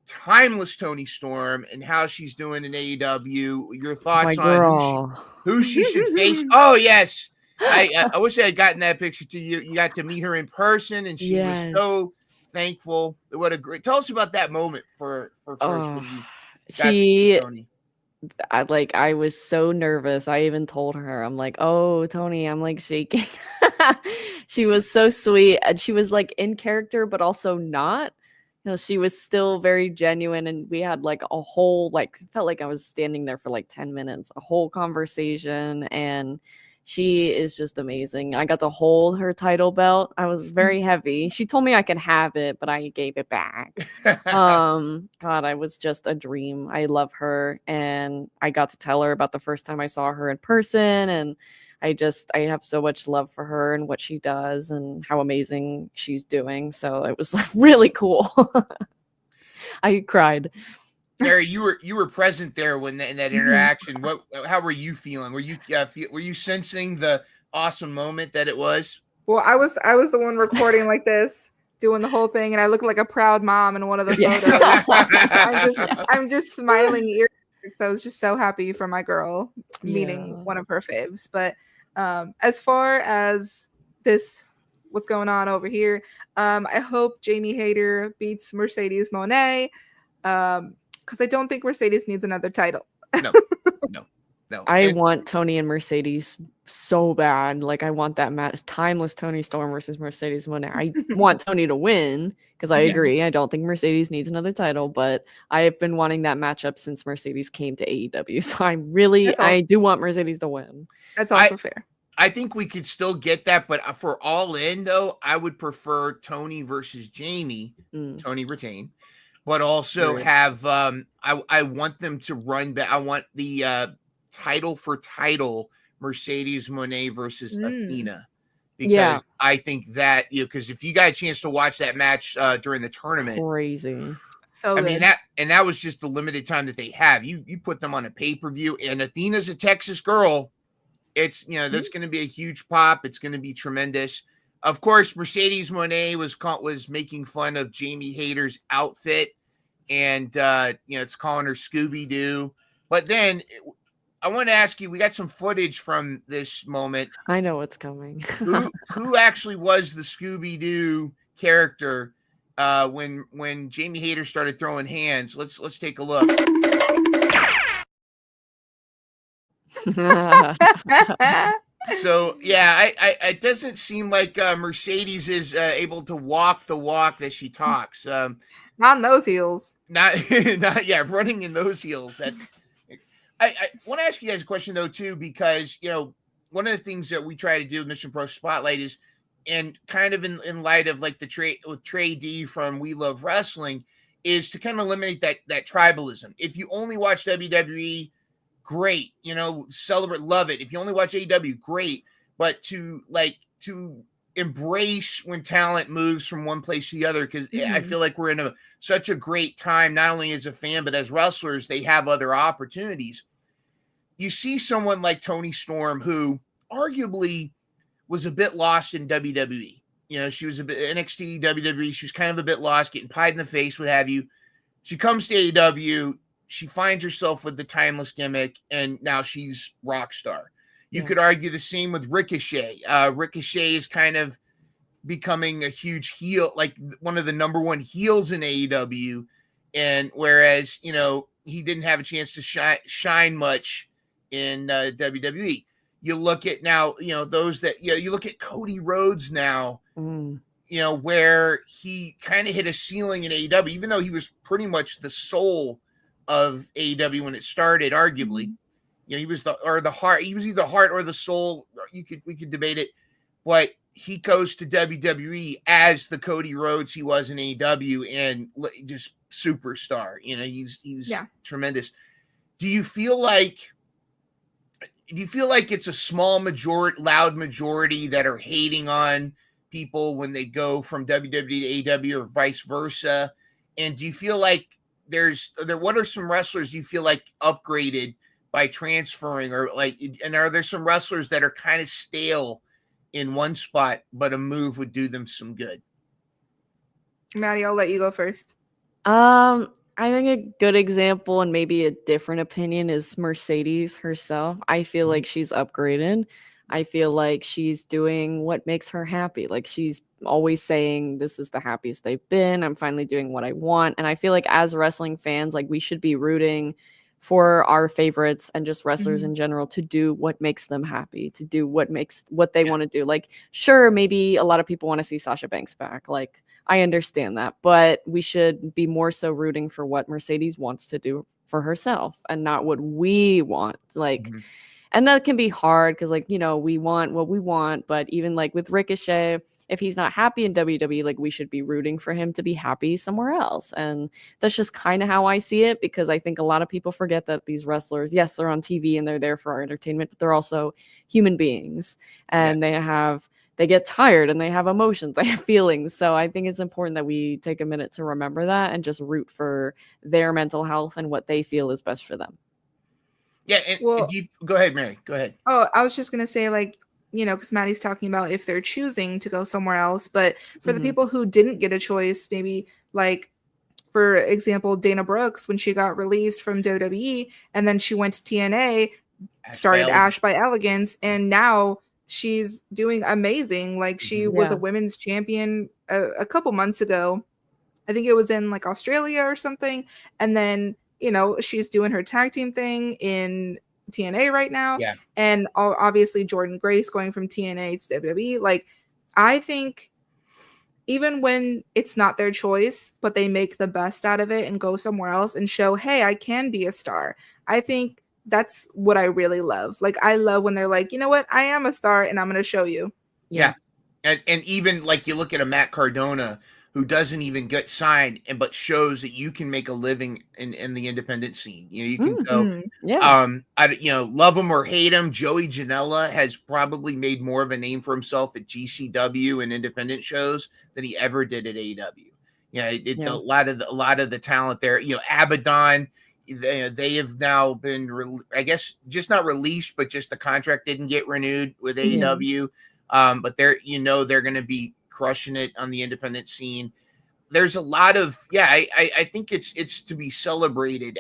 [SPEAKER 2] timeless Toni Storm and how she's doing in AEW. Your thoughts on who she should face. Oh, yes. I wish I had gotten that picture to you. You got to meet her in person, and she was so thankful. What a great. Tell us about that moment for first when you got to see Toni.
[SPEAKER 4] I was so nervous. I even told her, I'm like, oh, Toni, I'm like shaking. She was so sweet, and she was like in character, but also not. She was still very genuine, and we had like a whole, felt like I was standing there for like 10 minutes, a whole conversation, and she is just amazing. I got to hold her title belt. I was very heavy. She told me I could have it, but I gave it back. God, I was just a dream. I love her, and I got to tell her about the first time I saw her in person, and I have so much love for her and what she does and how amazing she's doing. So it was really cool. I cried.
[SPEAKER 2] Mary, you were present there when in that interaction. How were you feeling? Were you sensing the awesome moment that it was?
[SPEAKER 3] Well, I was the one recording like this, doing the whole thing, and I look like a proud mom in one of the photos. I'm just smiling ear because I was just so happy for my girl meeting one of her faves. But as far as what's going on over here, I hope Jamie Hayter beats Mercedes Moné. Because I don't think Mercedes needs another title.
[SPEAKER 2] No.
[SPEAKER 4] I want Toni and Mercedes so bad. Like, I want that match. Timeless Toni Storm versus Mercedes Moné. I want Toni to win, because I agree. I don't think Mercedes needs another title, but I have been wanting that matchup since Mercedes came to AEW. So I do want Mercedes to win.
[SPEAKER 3] That's also fair.
[SPEAKER 2] I think we could still get that, but for All In, though, I would prefer Toni versus Jamie. Toni retain. But also have I want them to run back. I want the title for title Mercedes Moné versus Athena, because I think that because if you got a chance to watch that match during the tournament,
[SPEAKER 4] crazy.
[SPEAKER 3] So
[SPEAKER 2] I mean that was just the limited time that they have. You put them on a pay-per-view, and Athena's a Texas girl. It's that's going to be a huge pop. It's going to be tremendous. Of course, Mercedes Moné was making fun of Jamie Hayter's outfit, and it's calling her Scooby-Doo. But then I want to ask you, we got some footage from this moment.
[SPEAKER 4] I know what's coming.
[SPEAKER 2] who actually was the Scooby-Doo character when Jamie Hayter started throwing hands? Let's take a look. So it doesn't seem like Mercedes is able to walk the walk that she talks.
[SPEAKER 3] Not in those heels.
[SPEAKER 2] Not running in those heels. I want to ask you guys a question though too, because one of the things that we try to do in Mission Pro Spotlight is, and kind of in light of like the trade with Trey D from We Love Wrestling, is to kind of eliminate that tribalism. If you only watch WWE, great, celebrate, love it. If you only watch AEW, great. But to embrace when talent moves from one place to the other, because I feel like we're in such a great time, not only as a fan, but as wrestlers, they have other opportunities. You see someone like Toni Storm, who arguably was a bit lost in WWE. She was a bit NXT, WWE. She was kind of a bit lost, getting pied in the face, what have you. She comes to AEW. She finds herself with the timeless gimmick, and now she's rock star. You could argue the same with Ricochet. Ricochet is kind of becoming a huge heel, like one of the number one heels in AEW. And whereas, he didn't have a chance to shine much in WWE. You look at now, those that, you look at Cody Rhodes now, where he kind of hit a ceiling in AEW, even though he was pretty much the soul of AEW when it started, arguably. He was the heart. He was either the heart or the soul. We could debate it, but he goes to WWE as the Cody Rhodes he was in AEW, and just superstar. He's tremendous. Do you feel like it's a small majority, loud majority that are hating on people when they go from WWE to AEW or vice versa? And do you feel like what are some wrestlers you feel like upgraded by transferring, and are there some wrestlers that are kind of stale in one spot, but a move would do them some good?
[SPEAKER 3] Maddie, I'll let you go first.
[SPEAKER 4] I think a good example and maybe a different opinion is Mercedes herself. I feel like she's upgraded. I feel like she's doing what makes her happy. Like, she's always saying, this is the happiest they've been. I'm finally doing what I want. And I feel like as wrestling fans, like, we should be rooting for our favorites and just wrestlers in general to do what makes them happy, to do what they want to do. Like, sure, maybe a lot of people want to see Sasha Banks back. Like, I understand that, but we should be more so rooting for what Mercedes wants to do for herself and not what we want. Like, and that can be hard because, like, we want what we want, but even like with Ricochet, if he's not happy in WWE, like, we should be rooting for him to be happy somewhere else. And that's just kind of how I see it, because I think a lot of people forget that these wrestlers, yes, they're on TV and they're there for our entertainment, but they're also human beings, and they get tired and they have emotions, they have feelings. So I think it's important that we take a minute to remember that and just root for their mental health and what they feel is best for them.
[SPEAKER 2] Yeah. And go ahead, Mary. Go ahead.
[SPEAKER 3] Oh, I was just going to say, like, because Maddie's talking about if they're choosing to go somewhere else. But for the people who didn't get a choice, maybe like, for example, Dana Brooks, when she got released from WWE and then she went to TNA, started Ash by Elegance, and now she's doing amazing. Like, she was a women's champion a couple months ago. I think it was in like Australia or something. And then, she's doing her tag team thing in TNA right now.
[SPEAKER 2] Yeah.
[SPEAKER 3] And obviously Jordan Grace going from TNA to WWE. Like, I think even when it's not their choice, but they make the best out of it and go somewhere else and show, hey, I can be a star. I think that's what I really love. Like, I love when they're like, you know what? I am a star and I'm going to show you.
[SPEAKER 2] Yeah. And even like you look at a Matt Cardona who doesn't even get signed, but shows that you can make a living in the independent scene. You can go, love him or hate him. Joey Janela has probably made more of a name for himself at GCW and independent shows than he ever did at AEW. A lot of the talent there. Abaddon, they have now been, I guess, just not released, but just the contract didn't get renewed with AEW. But they're going to be crushing it on the independent scene. There's a lot of, I think it's to be celebrated.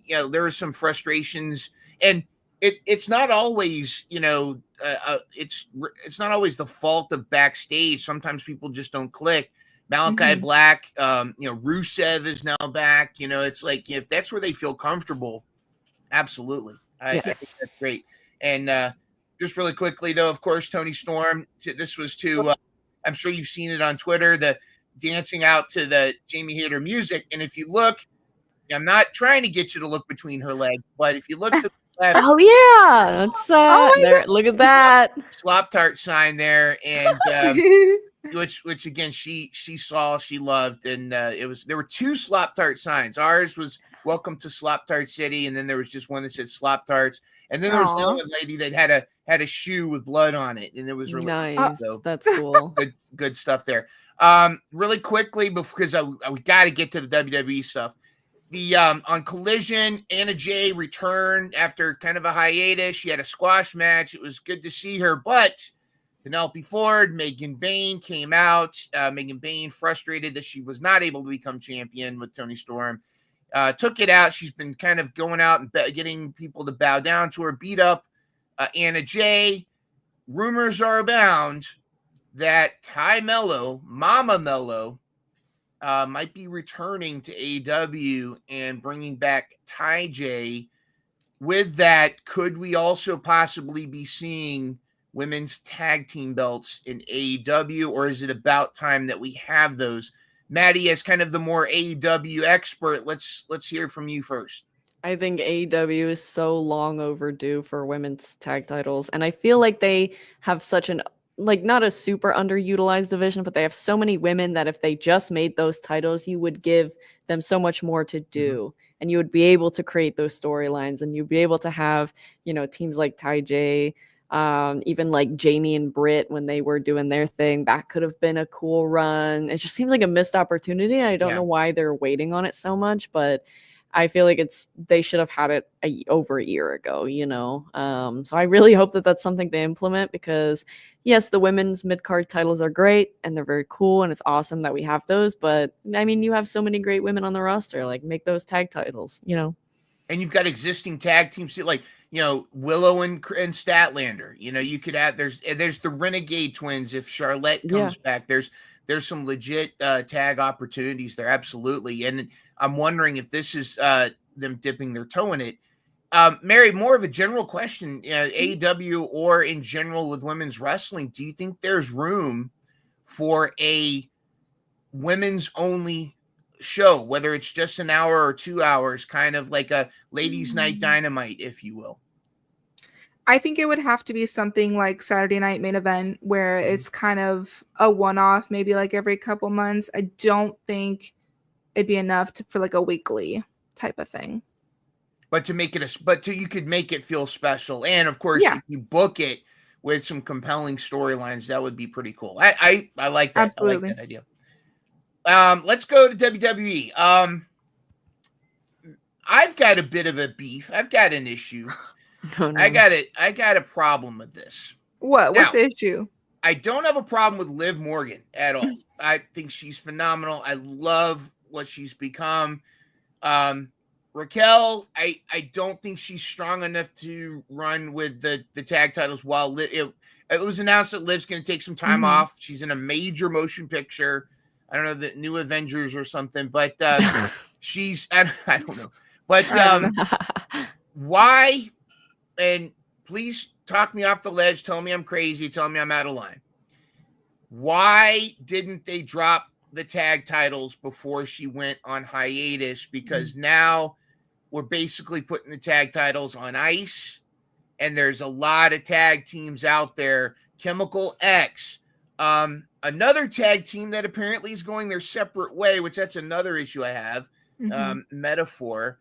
[SPEAKER 2] There are some frustrations, and it's not always, it's not always the fault of backstage. Sometimes people just don't click. Malachi Black, Rusev is now back. It's like, if that's where they feel comfortable, absolutely. I think that's great. And just really quickly, though, of course, Toni Storm, this was I'm sure you've seen it on Twitter, the dancing out to the Jamie Hayter music. And if you look, I'm not trying to get you to look between her legs, but if you look to the have
[SPEAKER 4] Oh yeah, that's
[SPEAKER 3] my
[SPEAKER 4] there. Look at that.
[SPEAKER 2] Slop Tart sign there, and which again she saw, she loved, and there were 2 Slop Tart signs. Ours was "Welcome to Slop Tart City," and then there was just one that said Slop Tarts, and then there was
[SPEAKER 3] Aw.
[SPEAKER 2] another lady that had a shoe with blood on it, and it was really
[SPEAKER 4] Nice.
[SPEAKER 2] so
[SPEAKER 4] That's cool.
[SPEAKER 2] good stuff there. Really quickly, because we got to get to the WWE stuff. The on Collision, Anna Jay returned after kind of a hiatus. She had a squash match. It was good to see her, but Penelope Ford, Megan Bayne came out. Megan Bayne, frustrated that she was not able to become champion with Toni Storm, took it out. She's been kind of going out and getting people to bow down to her, beat up Anna Jay. Rumors are abound that Ty Mello, Mama Mello, might be returning to AEW and bringing back Ty J. With that, could we also possibly be seeing women's tag team belts in AEW, or is it about time that we have those? Madi, as kind of the more AEW expert, let's hear from you first.
[SPEAKER 4] I think AEW is so long overdue for women's tag titles, and I feel like they have such an not a super underutilized division, but they have so many women that if they just made those titles, you would give them so much more to do, and you would be able to create those storylines, and you'd be able to have teams like Ty J, even like Jamie and Britt when they were doing their thing. That could have been a cool run. It just seems like a missed opportunity. I don't know why they're waiting on it so much, but I feel like they should have had it over a year ago, So I really hope that that's something they implement, because yes, the women's mid-card titles are great and they're very cool and it's awesome that we have those. But I mean, you have so many great women on the roster, like make those tag titles,
[SPEAKER 2] And you've got existing tag teams like, Willow and Statlander. You could add, there's the Renegade Twins if Charlotte comes back. There's some legit tag opportunities there, absolutely. And I'm wondering if this is them dipping their toe in it. Mary, more of a general question, AEW or in general with women's wrestling, do you think there's room for a women's only show, whether it's just an hour or 2 hours, kind of like a ladies' night Dynamite, if you will?
[SPEAKER 3] I think it would have to be something like Saturday Night Main Event, where it's kind of a one-off, maybe like every couple months. I don't think it'd be enough for like a weekly type of thing.
[SPEAKER 2] But you could make it feel special, and of course, if you book it with some compelling storylines, that would be pretty cool. I like that.
[SPEAKER 3] Absolutely.
[SPEAKER 2] I like that idea. Let's go to WWE. I've got a bit of a beef. I've got an issue.
[SPEAKER 4] Oh, no.
[SPEAKER 2] I got a problem with this.
[SPEAKER 3] What's the issue?
[SPEAKER 2] I don't have a problem with Liv Morgan at all. I think she's phenomenal. I love what she's become. Raquel, I don't think she's strong enough to run with the tag titles while it was announced that Liv's going to take some time off. She's in a major motion picture. I don't know, the New Avengers or something, but she's, I don't know. But why? And please talk me off the ledge. Tell me I'm crazy. Tell me I'm out of line. Why didn't they drop the tag titles before she went on hiatus? Because now we're basically putting the tag titles on ice, and there's a lot of tag teams out there. Chemical X, another tag team that apparently is going their separate way, which that's another issue I have. Metaphor.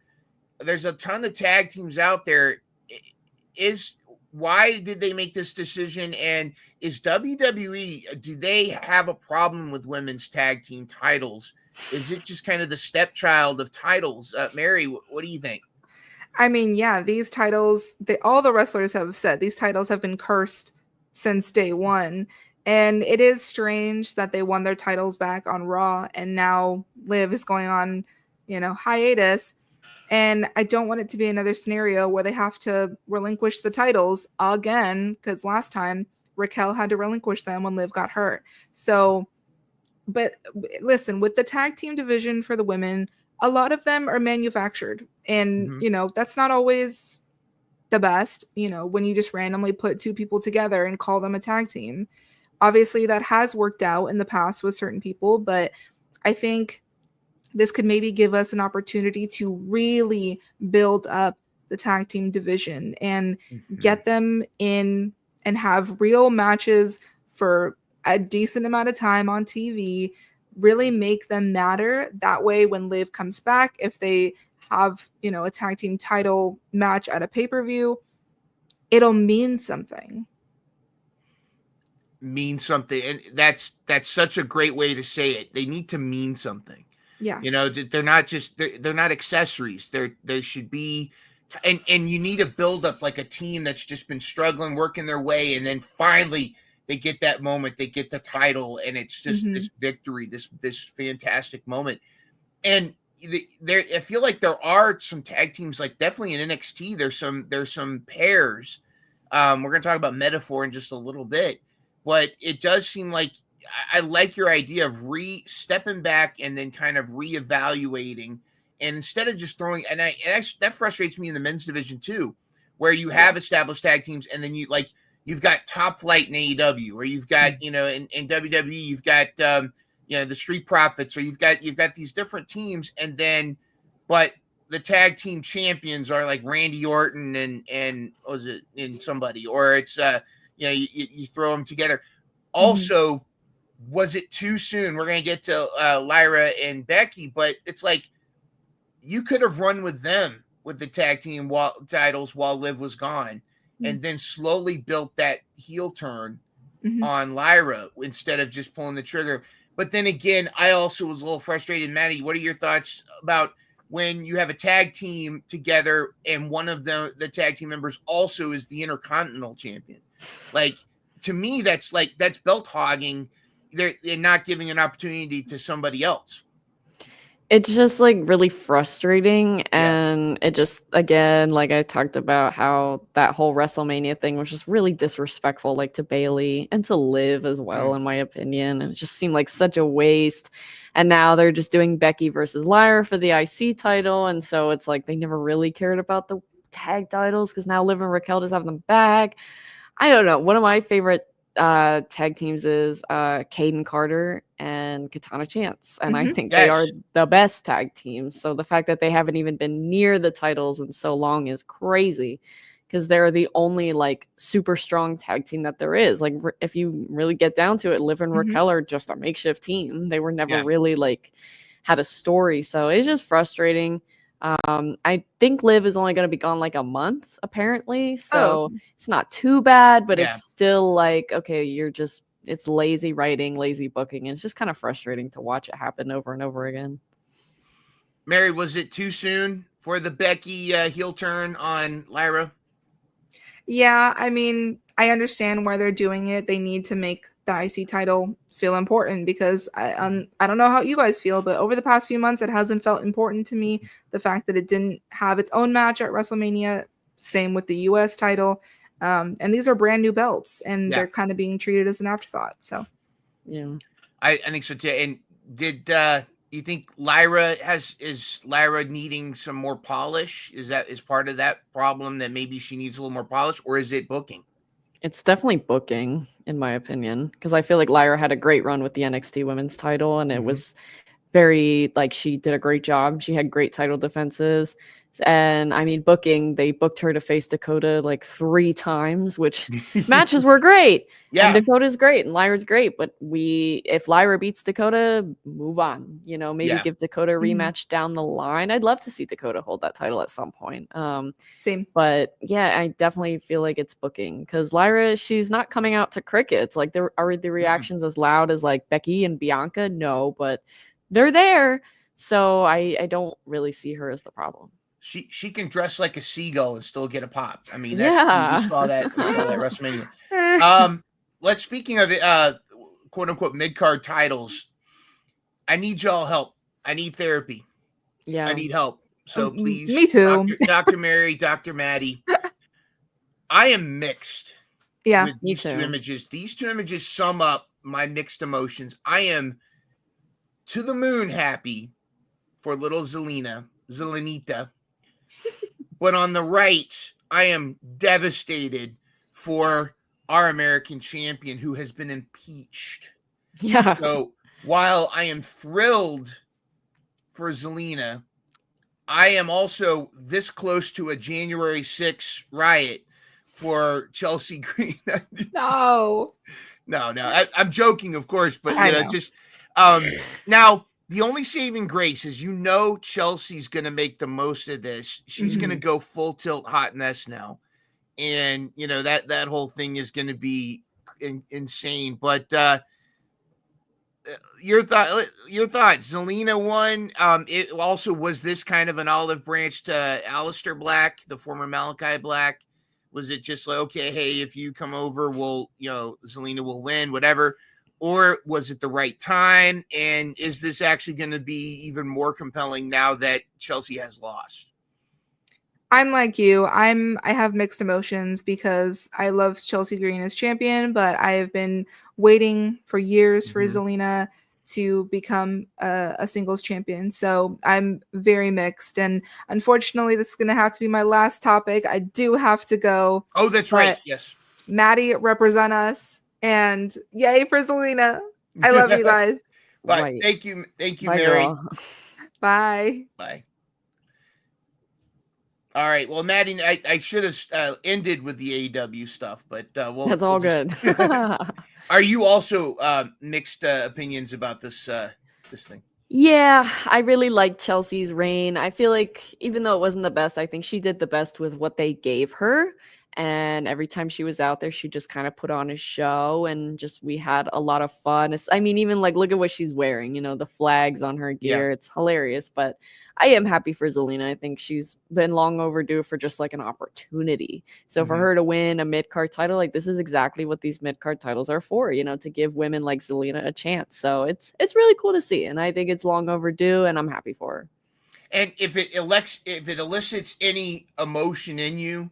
[SPEAKER 2] There's a ton of tag teams out there. Why did they make this decision? And is WWE, do they have a problem with women's tag team titles? Is it just kind of the stepchild of titles? Mary, what do you think?
[SPEAKER 3] I mean, these titles, all the wrestlers have said these titles have been cursed since day one. And it is strange that they won their titles back on Raw, and now Liv is going on, hiatus. And I don't want it to be another scenario where they have to relinquish the titles again, because last time Raquel had to relinquish them when Liv got hurt. So, but listen, with the tag team division for the women, a lot of them are manufactured. And, that's not always the best, when you just randomly put 2 people together and call them a tag team. Obviously, that has worked out in the past with certain people, but I think this could maybe give us an opportunity to really build up the tag team division and
[SPEAKER 2] Mhm.
[SPEAKER 3] get them in and have real matches for a decent amount of time on TV, really make them matter. That way, when Liv comes back, if they have, a tag team title match at a pay-per-view, it'll mean something.
[SPEAKER 2] Mean something, and that's such a great way to say it. They need to mean something.
[SPEAKER 3] Yeah.
[SPEAKER 2] They're not just they're not accessories. They should be, and you need to build up like a team that's just been struggling, working their way, and then finally they get that moment, they get the title, and it's just this victory, this fantastic moment. And there, I feel like there are some tag teams, like definitely in NXT. There's some pairs. We're gonna talk about Metaphor in just a little bit, but it does seem like I like your idea of stepping back and then kind of reevaluating, and instead of just throwing, and that frustrates me in the men's division too, where you have established tag teams and then you've got Top Flight in AEW, or you've got in WWE you've got the Street Profits, or you've got these different teams, and then but the tag team champions are like Randy Orton and was it in somebody, or it's you throw them together. Also, was it too soon? We're gonna get to Lyra and Becky, but it's like you could have run with them with the tag team titles while Liv was gone, and then slowly built that heel turn on Lyra instead of just pulling the trigger. But then again, I also was a little frustrated. Maddie, what are your thoughts about when you have a tag team together and one of the tag team members also is the Intercontinental Champion? Like, to me, that's belt hogging. They're not giving an opportunity to somebody else.
[SPEAKER 4] It's just like really frustrating, and it just, again, like I talked about how that whole WrestleMania thing was just really disrespectful, like to Bayley and to Liv as well, in my opinion. And it just seemed like such a waste. And now they're just doing Becky versus Lyra for the IC title, and so it's like they never really cared about the tag titles because now Liv and Raquel just have them back. I don't know. One of my favorite tag teams is Caden Carter and Katana Chance, and I think they are the best tag team. So the fact that they haven't even been near the titles in so long is crazy, because they're the only like super strong tag team that there is. Like, if you really get down to it, Liv and Raquel are just a makeshift team. They were never really like had a story, so it's just frustrating. I think Liv is only going to be gone like a month, apparently. So it's not too bad, but it's still like, okay, it's lazy writing, lazy booking. And it's just kind of frustrating to watch it happen over and over again.
[SPEAKER 2] Mary, was it too soon for the Becky heel turn on Lyra?
[SPEAKER 3] Yeah, I mean, I understand why they're doing it. They need to make the IC title feel important, because I don't know how you guys feel, but over the past few months, it hasn't felt important to me. The fact that it didn't have its own match at WrestleMania, same with the US title. And these are brand new belts, and they're kind of being treated as an afterthought. So,
[SPEAKER 4] yeah,
[SPEAKER 2] I think so too. And did you think is Lyra needing some more polish? Is part of that problem, that maybe she needs a little more polish, or is it booking?
[SPEAKER 4] It's definitely booking, in my opinion, because I feel like Lyra had a great run with the NXT women's title, and it was very, like, she did a great job. She had great title defenses. And I mean, booking, they booked her to face Dakota like 3 times, which matches were great. And Dakota's great and Lyra's great. But if Lyra beats Dakota, move on. Maybe give Dakota a rematch down the line. I'd love to see Dakota hold that title at some point.
[SPEAKER 3] Same.
[SPEAKER 4] But yeah, I definitely feel like it's booking, because Lyra, she's not coming out to crickets. Like, are the reactions as loud as like Becky and Bianca? No, but they're there. So I don't really see her as the problem.
[SPEAKER 2] She can dress like a seagull and still get a pop. I mean, we saw that WrestleMania. Speaking of quote unquote mid-card titles, I need y'all help. I need therapy.
[SPEAKER 4] Yeah,
[SPEAKER 2] I need help. So please,
[SPEAKER 3] me too.
[SPEAKER 2] Dr. Mary, Dr. Maddie. I am mixed.
[SPEAKER 3] Yeah,
[SPEAKER 2] with these 2 images. These 2 images sum up my mixed emotions. I am to the moon happy for little Zelenita. But on the right, I am devastated for our American champion, who has been impeached.
[SPEAKER 4] Yeah.
[SPEAKER 2] So while I am thrilled for Zelina, I am also this close to a January 6th riot for Chelsea Green.
[SPEAKER 3] No.
[SPEAKER 2] No, I'm joking, of course, but
[SPEAKER 3] I know.
[SPEAKER 2] just now the only saving grace is Chelsea's going to make the most of this. She's going to go full tilt hot mess now, and that whole thing is going to be insane. But your thoughts, Zelina won. It also was this kind of an olive branch to Aleister Black, the former Malachi Black. Was it just like, okay, hey, if you come over, Zelina will win, whatever? Or was it the right time? And is this actually going to be even more compelling now that Chelsea has lost?
[SPEAKER 3] I'm like you. I have mixed emotions because I love Chelsea Green as champion, but I have been waiting for years for Zelina to become a singles champion. So I'm very mixed. And unfortunately, this is going to have to be my last topic. I do have to go.
[SPEAKER 2] Oh, that's right. Yes.
[SPEAKER 3] Madi, represent us. And yay for Zelina. I love you guys.
[SPEAKER 2] Bye. Right. Thank you. Thank you,
[SPEAKER 4] Bye,
[SPEAKER 2] Mary.
[SPEAKER 4] Girl.
[SPEAKER 3] Bye.
[SPEAKER 2] Bye. All right. Well, Maddie, I should have ended with the AEW stuff, but
[SPEAKER 4] that's all good.
[SPEAKER 2] Are you also mixed opinions about this thing?
[SPEAKER 4] Yeah, I really liked Chelsea's reign. I feel like even though it wasn't the best, I think she did the best with what they gave her. And every time she was out there, she just kind of put on a show, and we had a lot of fun. I mean, even like, look at what she's wearing, the flags on her gear. Yeah. It's hilarious, but I am happy for Zelina. I think she's been long overdue for just like an opportunity. So for her to win a mid-card title, like this is exactly what these mid-card titles are for, to give women like Zelina a chance. So it's really cool to see. And I think it's long overdue, and I'm happy for her.
[SPEAKER 2] And if it elicits any emotion in you,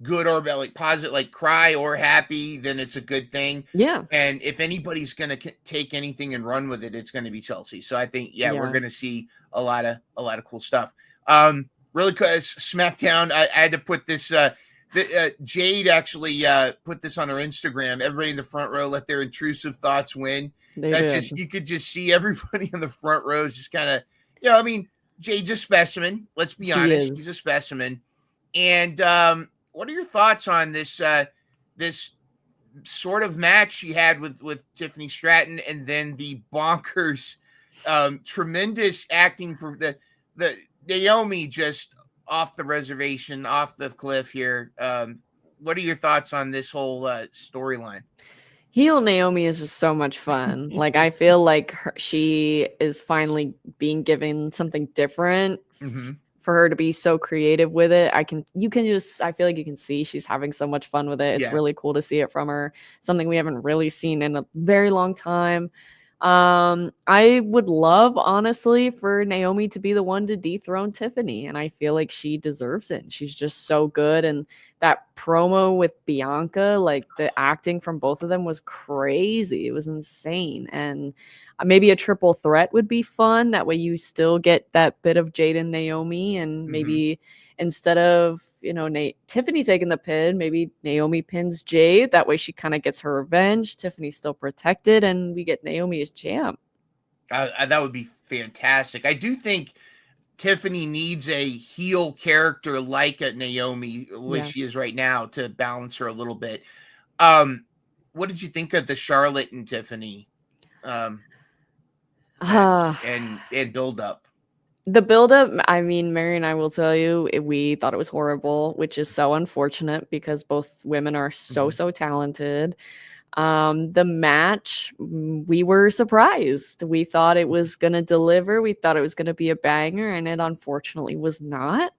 [SPEAKER 2] good or bad, like positive, like cry or happy, then it's a good thing.
[SPEAKER 4] Yeah.
[SPEAKER 2] And if anybody's going to take anything and run with it, it's going to be Chelsea. So I think, we're going to see a lot of cool stuff. Really, because SmackDown, I had to put this. Jade actually put this on her Instagram. Everybody in the front row let their intrusive thoughts win. You could just see everybody in the front row is just kind of, I mean, Jade's a specimen. Let's be honest, he's a specimen. And what are your thoughts on this this sort of match she had with Tiffany Stratton, and then the bonkers, tremendous acting for the Naomi just off the reservation, off the cliff here? What are your thoughts on this whole storyline?
[SPEAKER 4] Heel Naomi is just so much fun. Like, I feel like she is finally being given something different. For her to be so creative with it. I feel like you can see she's having so much fun with it. It's really cool to see it from her. Something we haven't really seen in a very long time. I would love, honestly, for Naomi to be the one to dethrone Tiffany, and I feel like she deserves it. She's just so good, and that promo with Bianca, like the acting from both of them was crazy. It was insane, and maybe a triple threat would be fun. That way you still get that bit of Jade and Naomi, and maybe instead of, Tiffany taking the pin, maybe Naomi pins Jade. That way she kind of gets her revenge. Tiffany's still protected, and we get Naomi as champ.
[SPEAKER 2] That would be fantastic. I do think Tiffany needs a heel character like a Naomi, which she is right now, to balance her a little bit. What did you think of the Charlotte and Tiffany and build up?
[SPEAKER 4] The buildup, I mean, Mary and I will tell you, we thought it was horrible, which is so unfortunate because both women are so talented. The match, we were surprised. We thought it was going to deliver. We thought it was going to be a banger, and it unfortunately was not.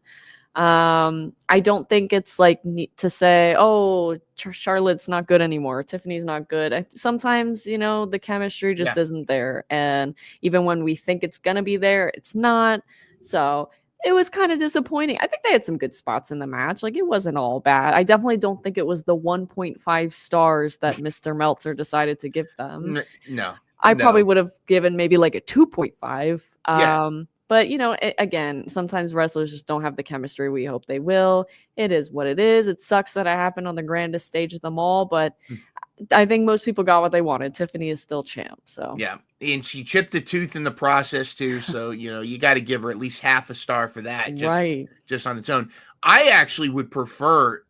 [SPEAKER 4] I don't think it's like to say, oh, Charlotte's not good anymore, Tiffany's not good. Sometimes, the chemistry just isn't there, and even when we think it's gonna be there, it's not. So it was kind of disappointing. I think they had some good spots in the match. Like, it wasn't all bad. I definitely don't think it was the 1.5 stars that Mr. Meltzer decided to give them.
[SPEAKER 2] No,
[SPEAKER 4] I probably would have given maybe like a 2.5. But, again, sometimes wrestlers just don't have the chemistry we hope they will. It is what it is. It sucks that it happened on the grandest stage of them all. But I think most people got what they wanted. Tiffany is still champ. So
[SPEAKER 2] Yeah. And she chipped a tooth in the process too. So, you got to give her at least half a star for that. Just on its own. I actually would prefer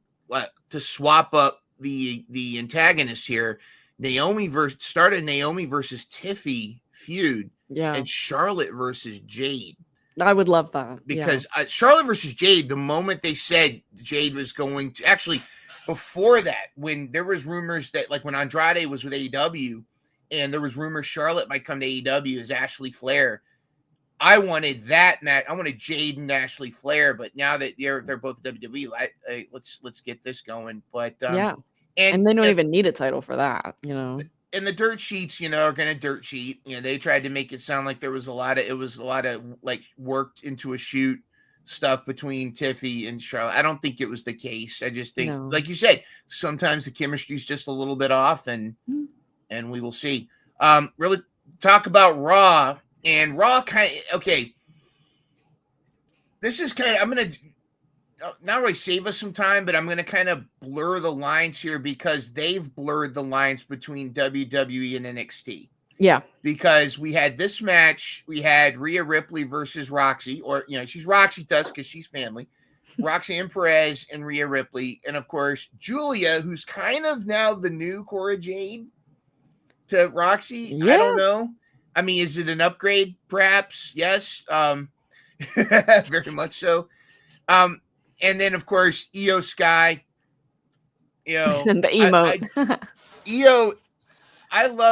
[SPEAKER 2] to swap up the antagonists here. Naomi versus Tiffy feud.
[SPEAKER 4] Yeah.
[SPEAKER 2] And Charlotte versus Jade.
[SPEAKER 4] I would love that.
[SPEAKER 2] Because Charlotte versus Jade, the moment they said Jade was going to actually before that, when there was rumors that like when Andrade was with AEW and there was rumors Charlotte might come to AEW as Ashley Flair, I wanted that match. I wanted Jade and Ashley Flair, but now that they're both WWE, let's get this going. But and
[SPEAKER 4] they don't even need a title for that,
[SPEAKER 2] And the dirt sheets, are going to dirt sheet. They tried to make it sound like there was a lot of like worked into a shoot stuff between Tiffy and Charlotte. I don't think it was the case. I just think, like you said, sometimes the chemistry is just a little bit off, and we will see. Really talk about Raw, and Raw kind of okay. This is kind of I'm going to not really save us some time, but I'm going to kind of blur the lines here because they've blurred the lines between WWE and NXT.
[SPEAKER 4] Yeah.
[SPEAKER 2] Because we had this match, we had Rhea Ripley versus Roxy, or, she's Roxy to us because she's family. Roxanne Perez and Rhea Ripley. And of course, Julia, who's kind of now the new Cora Jade to Roxy.
[SPEAKER 4] Yeah.
[SPEAKER 2] I don't know. I mean, is it an upgrade? Perhaps. Yes. Very much so. And then, of course, Io Sky,
[SPEAKER 4] and the emote.
[SPEAKER 2] Io,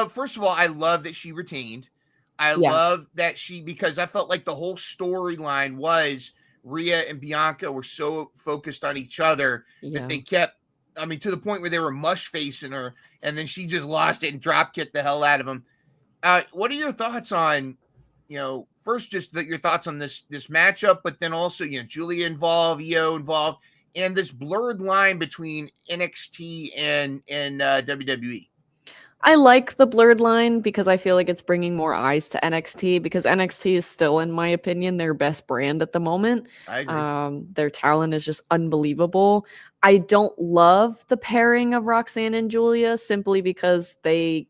[SPEAKER 2] first of all, I love that she retained. I love that because I felt like the whole storyline was Rhea and Bianca were so focused on each other that they kept, to the point where they were mush facing her, and then she just lost it and drop kicked the hell out of him. What are your thoughts on, first, just your thoughts on this matchup, but then also, Julia involved, Io involved, and this blurred line between NXT and WWE.
[SPEAKER 4] I like the blurred line because I feel like it's bringing more eyes to NXT, because NXT is still, in my opinion, their best brand at the moment.
[SPEAKER 2] I agree.
[SPEAKER 4] Their talent is just unbelievable. I don't love the pairing of Roxanne and Julia simply because they,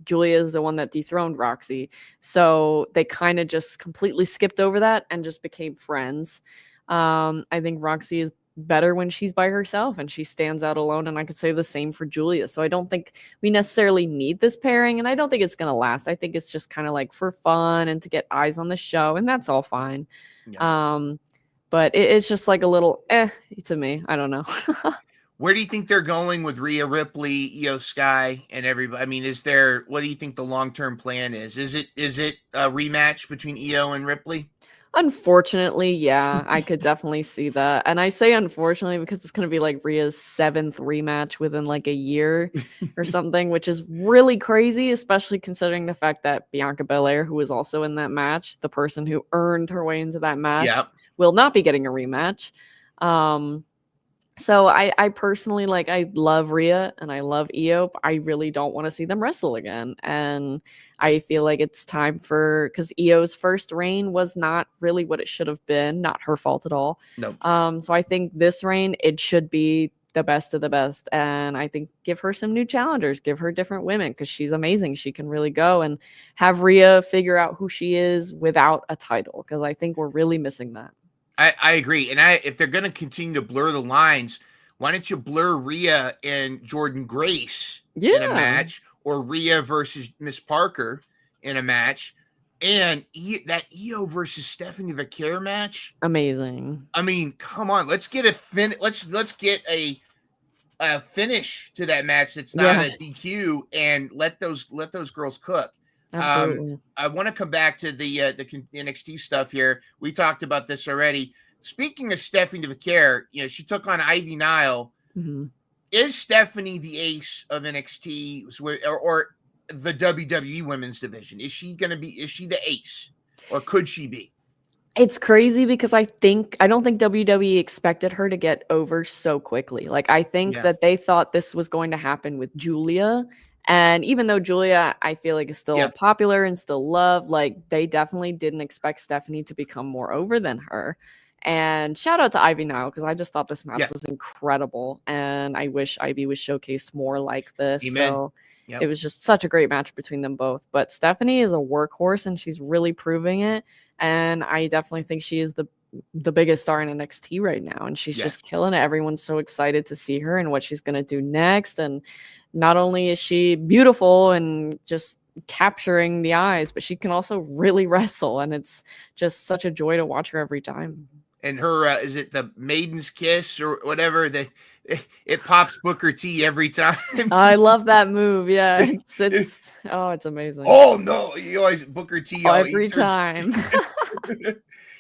[SPEAKER 4] Julia is the one that dethroned Roxy. So they kind of just completely skipped over that and just became friends. I think Roxy is better when she's by herself and she stands out alone. And I could say the same for Julia. So I don't think we necessarily need this pairing. And I don't think it's going to last. I think it's just kind of like for fun and to get eyes on the show. And that's all fine. Yeah. But it's just like a little to me. I don't know.
[SPEAKER 2] Where do you think they're going with Rhea Ripley, Io Sky, and everybody? I mean, what do you think the long-term plan is? Is it a rematch between Io and Ripley?
[SPEAKER 4] Unfortunately, yeah, I could definitely see that. And I say unfortunately because it's going to be like Rhea's 7th rematch within like a year or something, which is really crazy, especially considering the fact that Bianca Belair, who was also in that match, the person who earned her way into that match, will not be getting a rematch. So I personally, I love Rhea and I love Io, but I really don't want to see them wrestle again. And I feel like it's time because Io's first reign was not really what it should have been. Not her fault at all.
[SPEAKER 2] No.
[SPEAKER 4] So I think this reign, it should be the best of the best. And I think give her some new challengers, give her different women because she's amazing. She can really go, and have Rhea figure out who she is without a title, because I think we're really missing that.
[SPEAKER 2] I agree. And if they're going to continue to blur the lines, why don't you blur Rhea and Jordan Grace in a match, or Rhea versus Miss Parker in a match, and that Io versus Stephanie Vaquer match?
[SPEAKER 4] Amazing.
[SPEAKER 2] I mean, come on, let's get let's get a finish to that match that's not a DQ, and let those girls cook.
[SPEAKER 4] Absolutely.
[SPEAKER 2] I want to come back to the NXT stuff here. We talked about this already. Speaking of Stephanie Vaquer, she took on Ivy Nile.
[SPEAKER 4] Mm-hmm.
[SPEAKER 2] Is Stephanie the ace of NXT or the WWE women's division? Is she the ace, or could she be?
[SPEAKER 4] It's crazy because I don't think WWE expected her to get over so quickly. I think that they thought this was going to happen with Julia. And even though Julia, I feel like, is still popular and still loved, they definitely didn't expect Stephanie to become more over than her. And shout out to Ivy Nile, because I just thought this match
[SPEAKER 2] Yeah.
[SPEAKER 4] was incredible, and I wish Ivy was showcased more like this.
[SPEAKER 2] Amen.
[SPEAKER 4] So
[SPEAKER 2] Yep.
[SPEAKER 4] it was just such a great match between them both. But Stephanie is a workhorse, and she's really proving it. And I definitely think she is the biggest star in NXT right now, and she's
[SPEAKER 2] Yes.
[SPEAKER 4] just killing it. Everyone's so excited to see her and what she's going to do next. And not only is she beautiful and just capturing the eyes, but she can also really wrestle, and it's just such a joy to watch her every time.
[SPEAKER 2] And her, is it the Maiden's Kiss or whatever? That it pops Booker T every time.
[SPEAKER 4] I love that move. Yeah, it's amazing.
[SPEAKER 2] Oh no, you always Booker T
[SPEAKER 4] every time.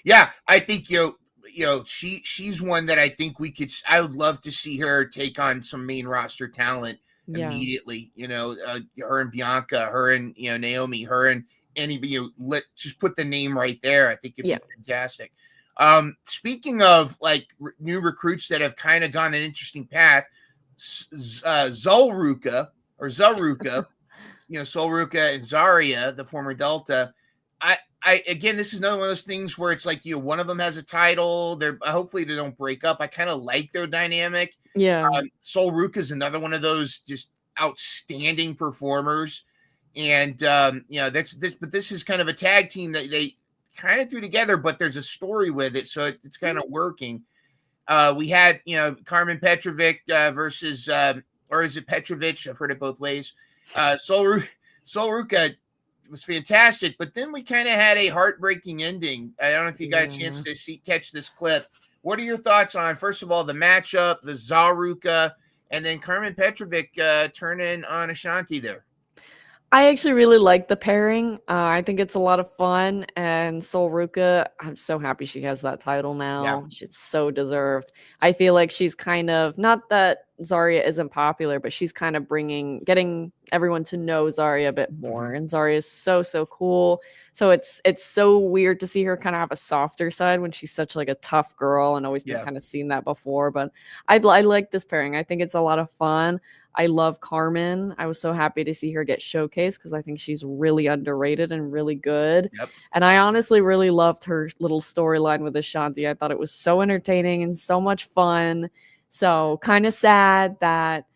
[SPEAKER 2] Yeah, I think she's one that I think I would love to see her take on some main roster talent immediately. Her and Bianca, her and Naomi, her and anybody. Just put the name right there. I think it'd be fantastic. Speaking of like new recruits that have kind of gone an interesting path, Zulruka, Solruka and Zarya, the former Delta. Again, this is another one of those things where it's like, one of them has a title. Hopefully they don't break up. I kind of like their dynamic.
[SPEAKER 4] Yeah.
[SPEAKER 2] Solruka is another one of those just outstanding performers. And, but this is kind of a tag team that they kind of threw together, but there's a story with it. So it's kind of working. We had, Carmen Petrovic versus, or is it Petrovic? I've heard it both ways. Solruka was fantastic, but then we kind of had a heartbreaking ending. I don't know if you got a chance to catch this clip. What are your thoughts on, first of all, the matchup, the Zulruka, and then Carmen Petrovic turning on Ashanti there?
[SPEAKER 4] I actually really like the pairing. I think it's a lot of fun. And Solruka, I'm so happy she has that title now.
[SPEAKER 2] Yeah.
[SPEAKER 4] She's so deserved. I feel like she's kind of, not that Zarya isn't popular, but she's kind of getting everyone to know Zarya a bit more.
[SPEAKER 2] Mm-hmm.
[SPEAKER 4] And Zarya is so cool. So it's so weird to see her kind of have a softer side when she's such like a tough girl, and always been kind of seen that before. But I like this pairing. I think it's a lot of fun. I love Carmen. I was so happy to see her get showcased because I think she's really underrated and really good.
[SPEAKER 2] Yep.
[SPEAKER 4] And I honestly really loved her little storyline with Ashanti. I thought it was so entertaining and so much fun. So kind of sad that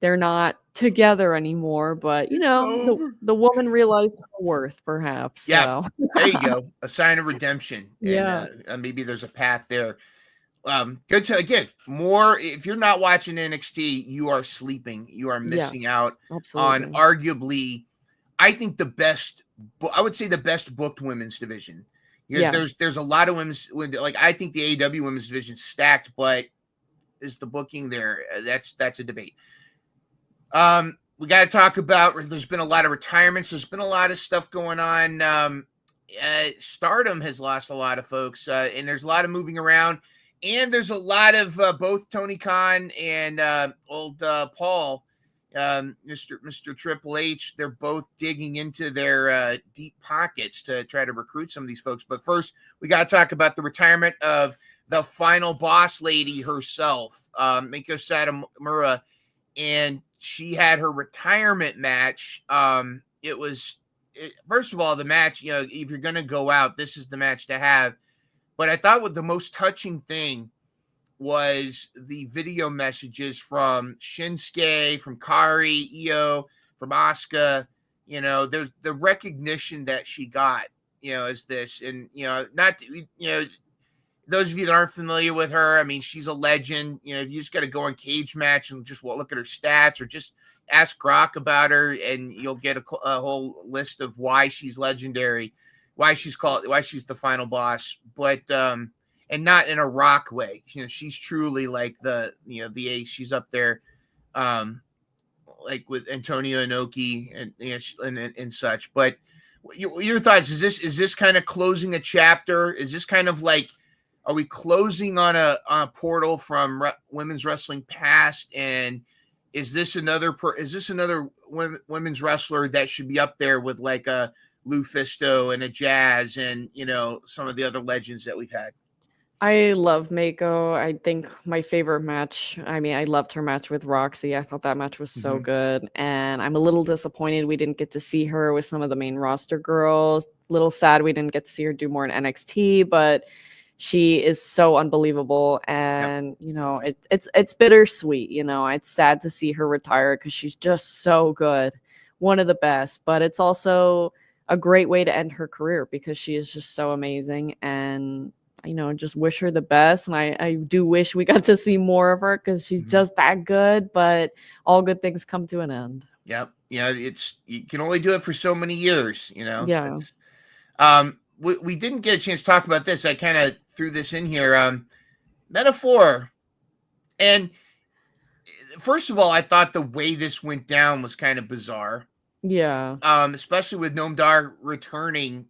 [SPEAKER 4] they're not together anymore, but the woman realized her worth, perhaps.
[SPEAKER 2] Yeah,
[SPEAKER 4] so.
[SPEAKER 2] There you go. A sign of redemption.
[SPEAKER 4] Yeah.
[SPEAKER 2] And maybe there's a path there. Good to, again, more, if you're not watching NXT, you are sleeping. You are missing out on arguably, I think I would say the best booked women's division. Because there's a lot of women's, like I think the AEW women's division stacked, but is the booking there? That's a debate. We got to talk about, there's been a lot of retirements. There's been a lot of stuff going on. Stardom has lost a lot of folks, and there's a lot of moving around. And there's a lot of both Tony Khan and old Paul, Mr. Triple H. They're both digging into their deep pockets to try to recruit some of these folks. But first, we got to talk about the retirement of the final boss lady herself, Miko Satomura. And she had her retirement match. First of all, the match, if you're going to go out, this is the match to have. But I thought the most touching thing was the video messages from Shinsuke, from Kari, Io, from Asuka. There's the recognition that she got, as this. And, those of you that aren't familiar with her, I mean, she's a legend. You just got to go on Cage Match and just look at her stats, or just ask Grok about her, and you'll get a whole list of why she's legendary. Why she's the final boss, but and not in a rock way. She's truly like the ace. She's up there, like with Antonio Inoki and such. But your thoughts? Is this kind of closing a chapter? Is this kind of like, are we closing on a portal from women's wrestling past? And is this another women's wrestler that should be up there with like a Lufisto and a Jazz and some of the other legends that we've had?
[SPEAKER 4] I love Mako. I think my favorite match, I loved her match with Roxy. I thought that match was so good. And I'm a little disappointed we didn't get to see her with some of the main roster girls. A little sad we didn't get to see her do more in NXT, but She is so unbelievable, and it's bittersweet. It's sad to see her retire because she's just so good, one of the best. But it's also a great way to end her career because she is just so amazing, and just wish her the best. And I do wish we got to see more of her because she's just that good. But all good things come to an end.
[SPEAKER 2] Yep. You can only do it for so many years.
[SPEAKER 4] Yeah.
[SPEAKER 2] We didn't get a chance to talk about this. I kind of threw this in here. Metaphor. And first of all, I thought the way this went down was kind of bizarre.
[SPEAKER 4] Yeah.
[SPEAKER 2] Especially with Noam Dar returning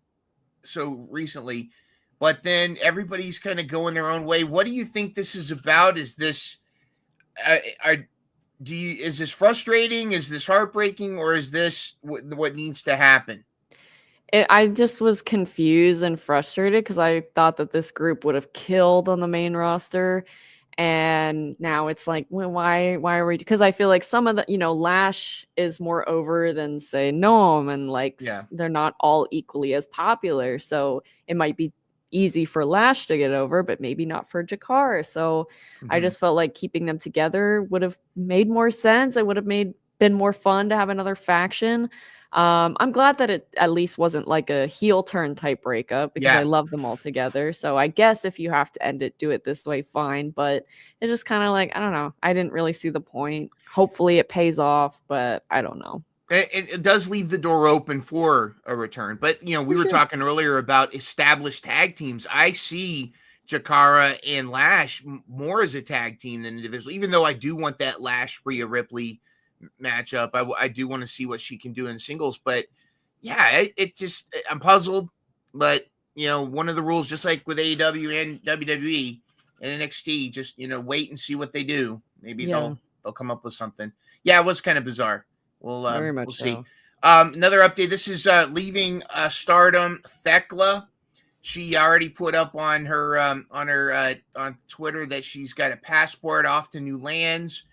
[SPEAKER 2] so recently. But then everybody's kind of going their own way. What do you think this is about? Is this is this frustrating? Is this heartbreaking? Or is this what needs to happen?
[SPEAKER 4] I just was confused and frustrated because I thought that this group would have killed on the main roster. And now it's like, well, why are we? Because I feel like some of the, Lash is more over than, say, Noam. And they're not all equally as popular. So it might be easy for Lash to get over, but maybe not for Jakar. So I just felt like keeping them together would have made more sense. It would have been more fun to have another faction. I'm glad that it at least wasn't like a heel turn type breakup because I love them all together. So I guess if you have to end it, do it this way, fine. But it's just kind of like, I don't know. I didn't really see the point. Hopefully it pays off, but I don't know.
[SPEAKER 2] It does leave the door open for a return. But, we were talking earlier about established tag teams. I see Jakara and Lash more as a tag team than individual, even though I do want that Lash Rhea Ripley matchup. I do want to see what she can do in singles, but I'm puzzled. But one of the rules, just like with AEW and WWE and NXT, just wait and see what they do. Maybe they'll come up with something. Yeah, it was kind of bizarre. We'll see. Another update. This is leaving Stardom. Thekla. She already put up on her on Twitter that she's got a passport off to new lands.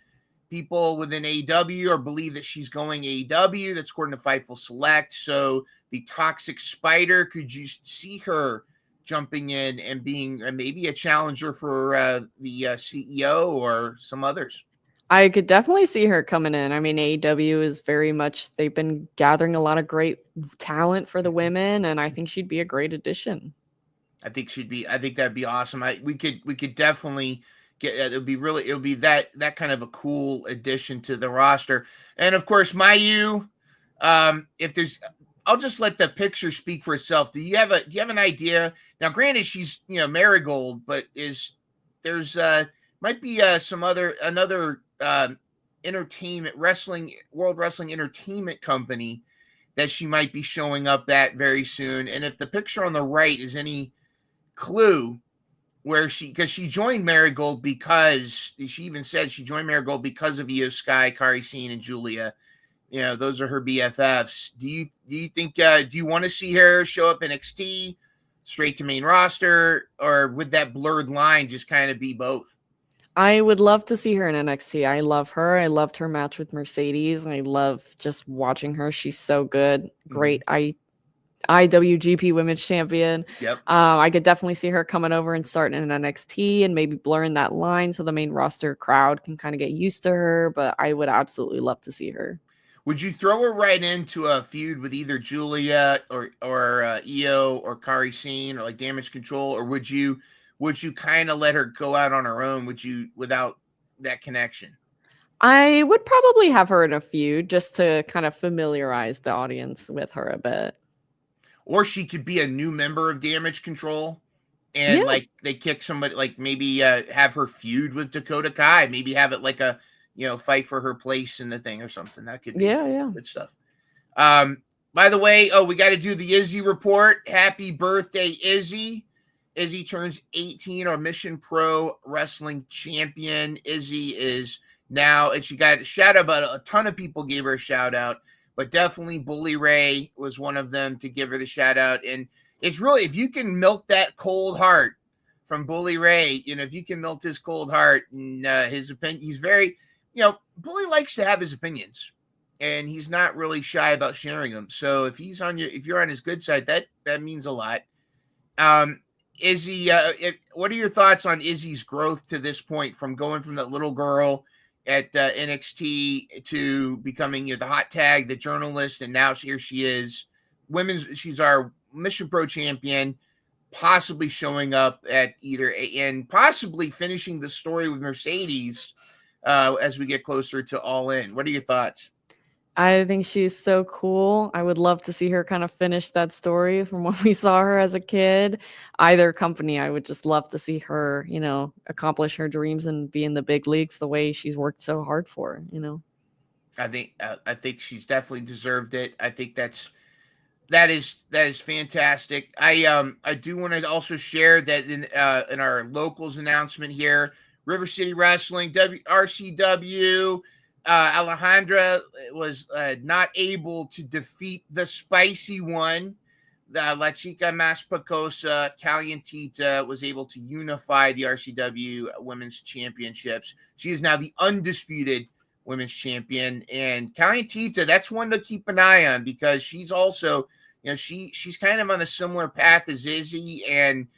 [SPEAKER 2] People within AEW believe that she's going AEW. That's according to Fightful Select. So the Toxic Spider, could you see her jumping in and being maybe a challenger for the CEO or some others?
[SPEAKER 4] I could definitely see her coming in. I mean, AEW is very much, they've been gathering a lot of great talent for the women, and I think she'd be a great addition.
[SPEAKER 2] I think that'd be awesome. We could definitely get, it would be that kind of a cool addition to the roster. And of course, Mayu, I'll just let the picture speak for itself. Do you have an idea? Now, granted, she's, Marigold, but might be another entertainment World Wrestling Entertainment company that she might be showing up at very soon. And if the picture on the right is any clue where because she joined Marigold because she even said she joined Marigold because of Io Sky, Kairi Sane, and Julia. Those are her BFFs. Do you think do you want to see her show up in NXT straight to main roster, or would that blurred line just kind of be both?
[SPEAKER 4] I would love to see her in NXT. I love her. I loved her match with Mercedes. I love just watching her. She's so good. Great. IWGP Women's Champion.
[SPEAKER 2] Yep.
[SPEAKER 4] I could definitely see her coming over and starting in NXT and maybe blurring that line so the main roster crowd can kind of get used to her. But I would absolutely love to see her.
[SPEAKER 2] Would you throw her right into a feud with either Julia or Io or Kairi Sane or like Damage Control, or would you kind of let her go out on her own? Without that connection?
[SPEAKER 4] I would probably have her in a feud just to kind of familiarize the audience with her a bit.
[SPEAKER 2] Or she could be a new member of Damage Control and like they kick somebody, like maybe have her feud with Dakota Kai, maybe have it like a, fight for her place in the thing or something. That could be good stuff. By the way, we got to do the Izzy report. Happy birthday, Izzy. Izzy turns 18, our Mission Pro Wrestling champion. Izzy is now, and she got a shout out, but a ton of people gave her a shout out, but definitely Bully Ray was one of them to give her the shout out. And it's really, if you can milk that cold heart from Bully Ray, if you can milk his cold heart and his opinion, he's very, Bully likes to have his opinions and he's not really shy about sharing them. So if you're on his good side, that means a lot. Izzy, what are your thoughts on Izzy's growth to this point, from going from that little girl at NXT to becoming the hot tag, the journalist, and now here she is, she's our Mission Pro champion, possibly showing up at and possibly finishing the story with Mercedes as we get closer to All In. What are your thoughts?
[SPEAKER 4] I think she's so cool. I would love to see her kind of finish that story from when we saw her as a kid. Either company, I would just love to see her, accomplish her dreams and be in the big leagues the way she's worked so hard for,
[SPEAKER 2] I think she's definitely deserved it. I think that is fantastic. I do want to also share that in our locals announcement here, River City Wrestling, RCW, Alejandra was not able to defeat the spicy one. La Chica Más Picosa, Calientita, was able to unify the RCW Women's Championships. She is now the undisputed Women's Champion. And Calientita, that's one to keep an eye on, because she's also, she's kind of on a similar path as Izzy, and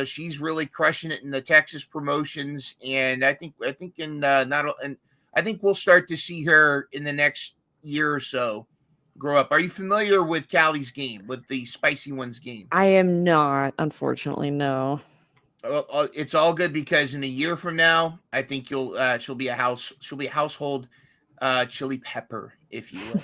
[SPEAKER 2] she's really crushing it in the Texas promotions. And I think I think we'll start to see her in the next year or so grow up. Are you familiar with Callie's game, with the Spicy One's game?
[SPEAKER 4] I am not, unfortunately, no.
[SPEAKER 2] It's all good, because in a year from now, I think she'll be a household chili pepper, if you will.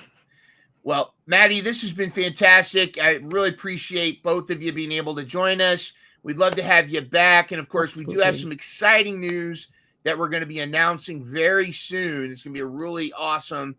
[SPEAKER 2] Well, Madi, this has been fantastic. I really appreciate both of you being able to join us. We'd love to have you back. And of course, we do have some exciting news that we're going to be announcing very soon. It's going to be a really awesome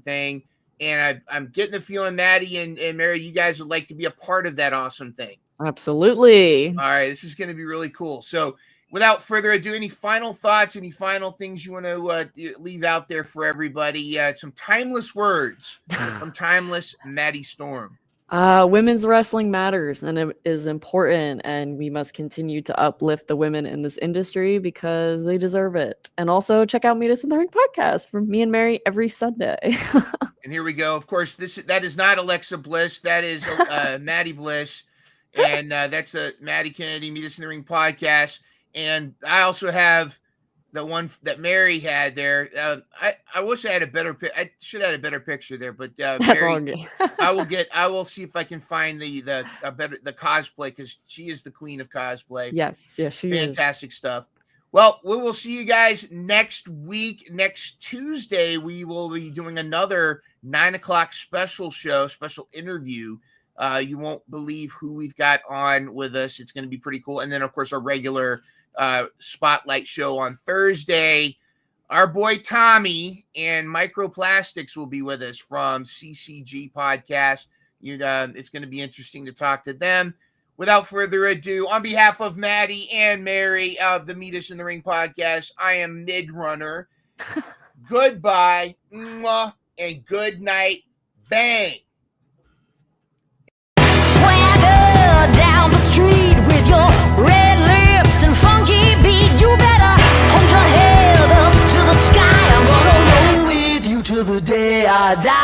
[SPEAKER 2] thing. And I'm getting the feeling, Madi and Mary, you guys would like to be a part of that awesome thing.
[SPEAKER 4] Absolutely.
[SPEAKER 2] All right. This is going to be really cool. So without further ado, any final thoughts, any final things you want to leave out there for everybody? Some timeless words from timeless Madi Storm.
[SPEAKER 4] Women's wrestling matters, and it is important, and we must continue to uplift the women in this industry because they deserve it. And also check out Meet Us in the Ring podcast from me and Mary every Sunday.
[SPEAKER 2] And here we go. Of course, that is not Alexa Bliss. That is Madi Bliss. And that's the Madi Kennedy Meet Us in the Ring podcast. And I also have the one that Mary had there. I wish I had a better I should have had a better picture there, but
[SPEAKER 4] That's
[SPEAKER 2] Mary,
[SPEAKER 4] all good.
[SPEAKER 2] I will see if I can find the cosplay, because she is the queen of cosplay.
[SPEAKER 4] Yes, she is.
[SPEAKER 2] Fantastic stuff. Well, we will see you guys next week. Next Tuesday, we will be doing another 9:00 special interview. You won't believe who we've got on with us. It's going to be pretty cool. And then, of course, our regular spotlight show on Thursday. Our boy Tommy and Microplastics will be with us from CCG Podcast. It's going to be interesting to talk to them. Without further ado, on behalf of Madi and Mary of the Meet Us in the Ring podcast, I am Midrunner. Goodbye, mwah, and good night. Bang.
[SPEAKER 5] Swagger down the street with your red lips and funky beat. You better hold your head up to the sky. I'm gonna roll with you till the day I die.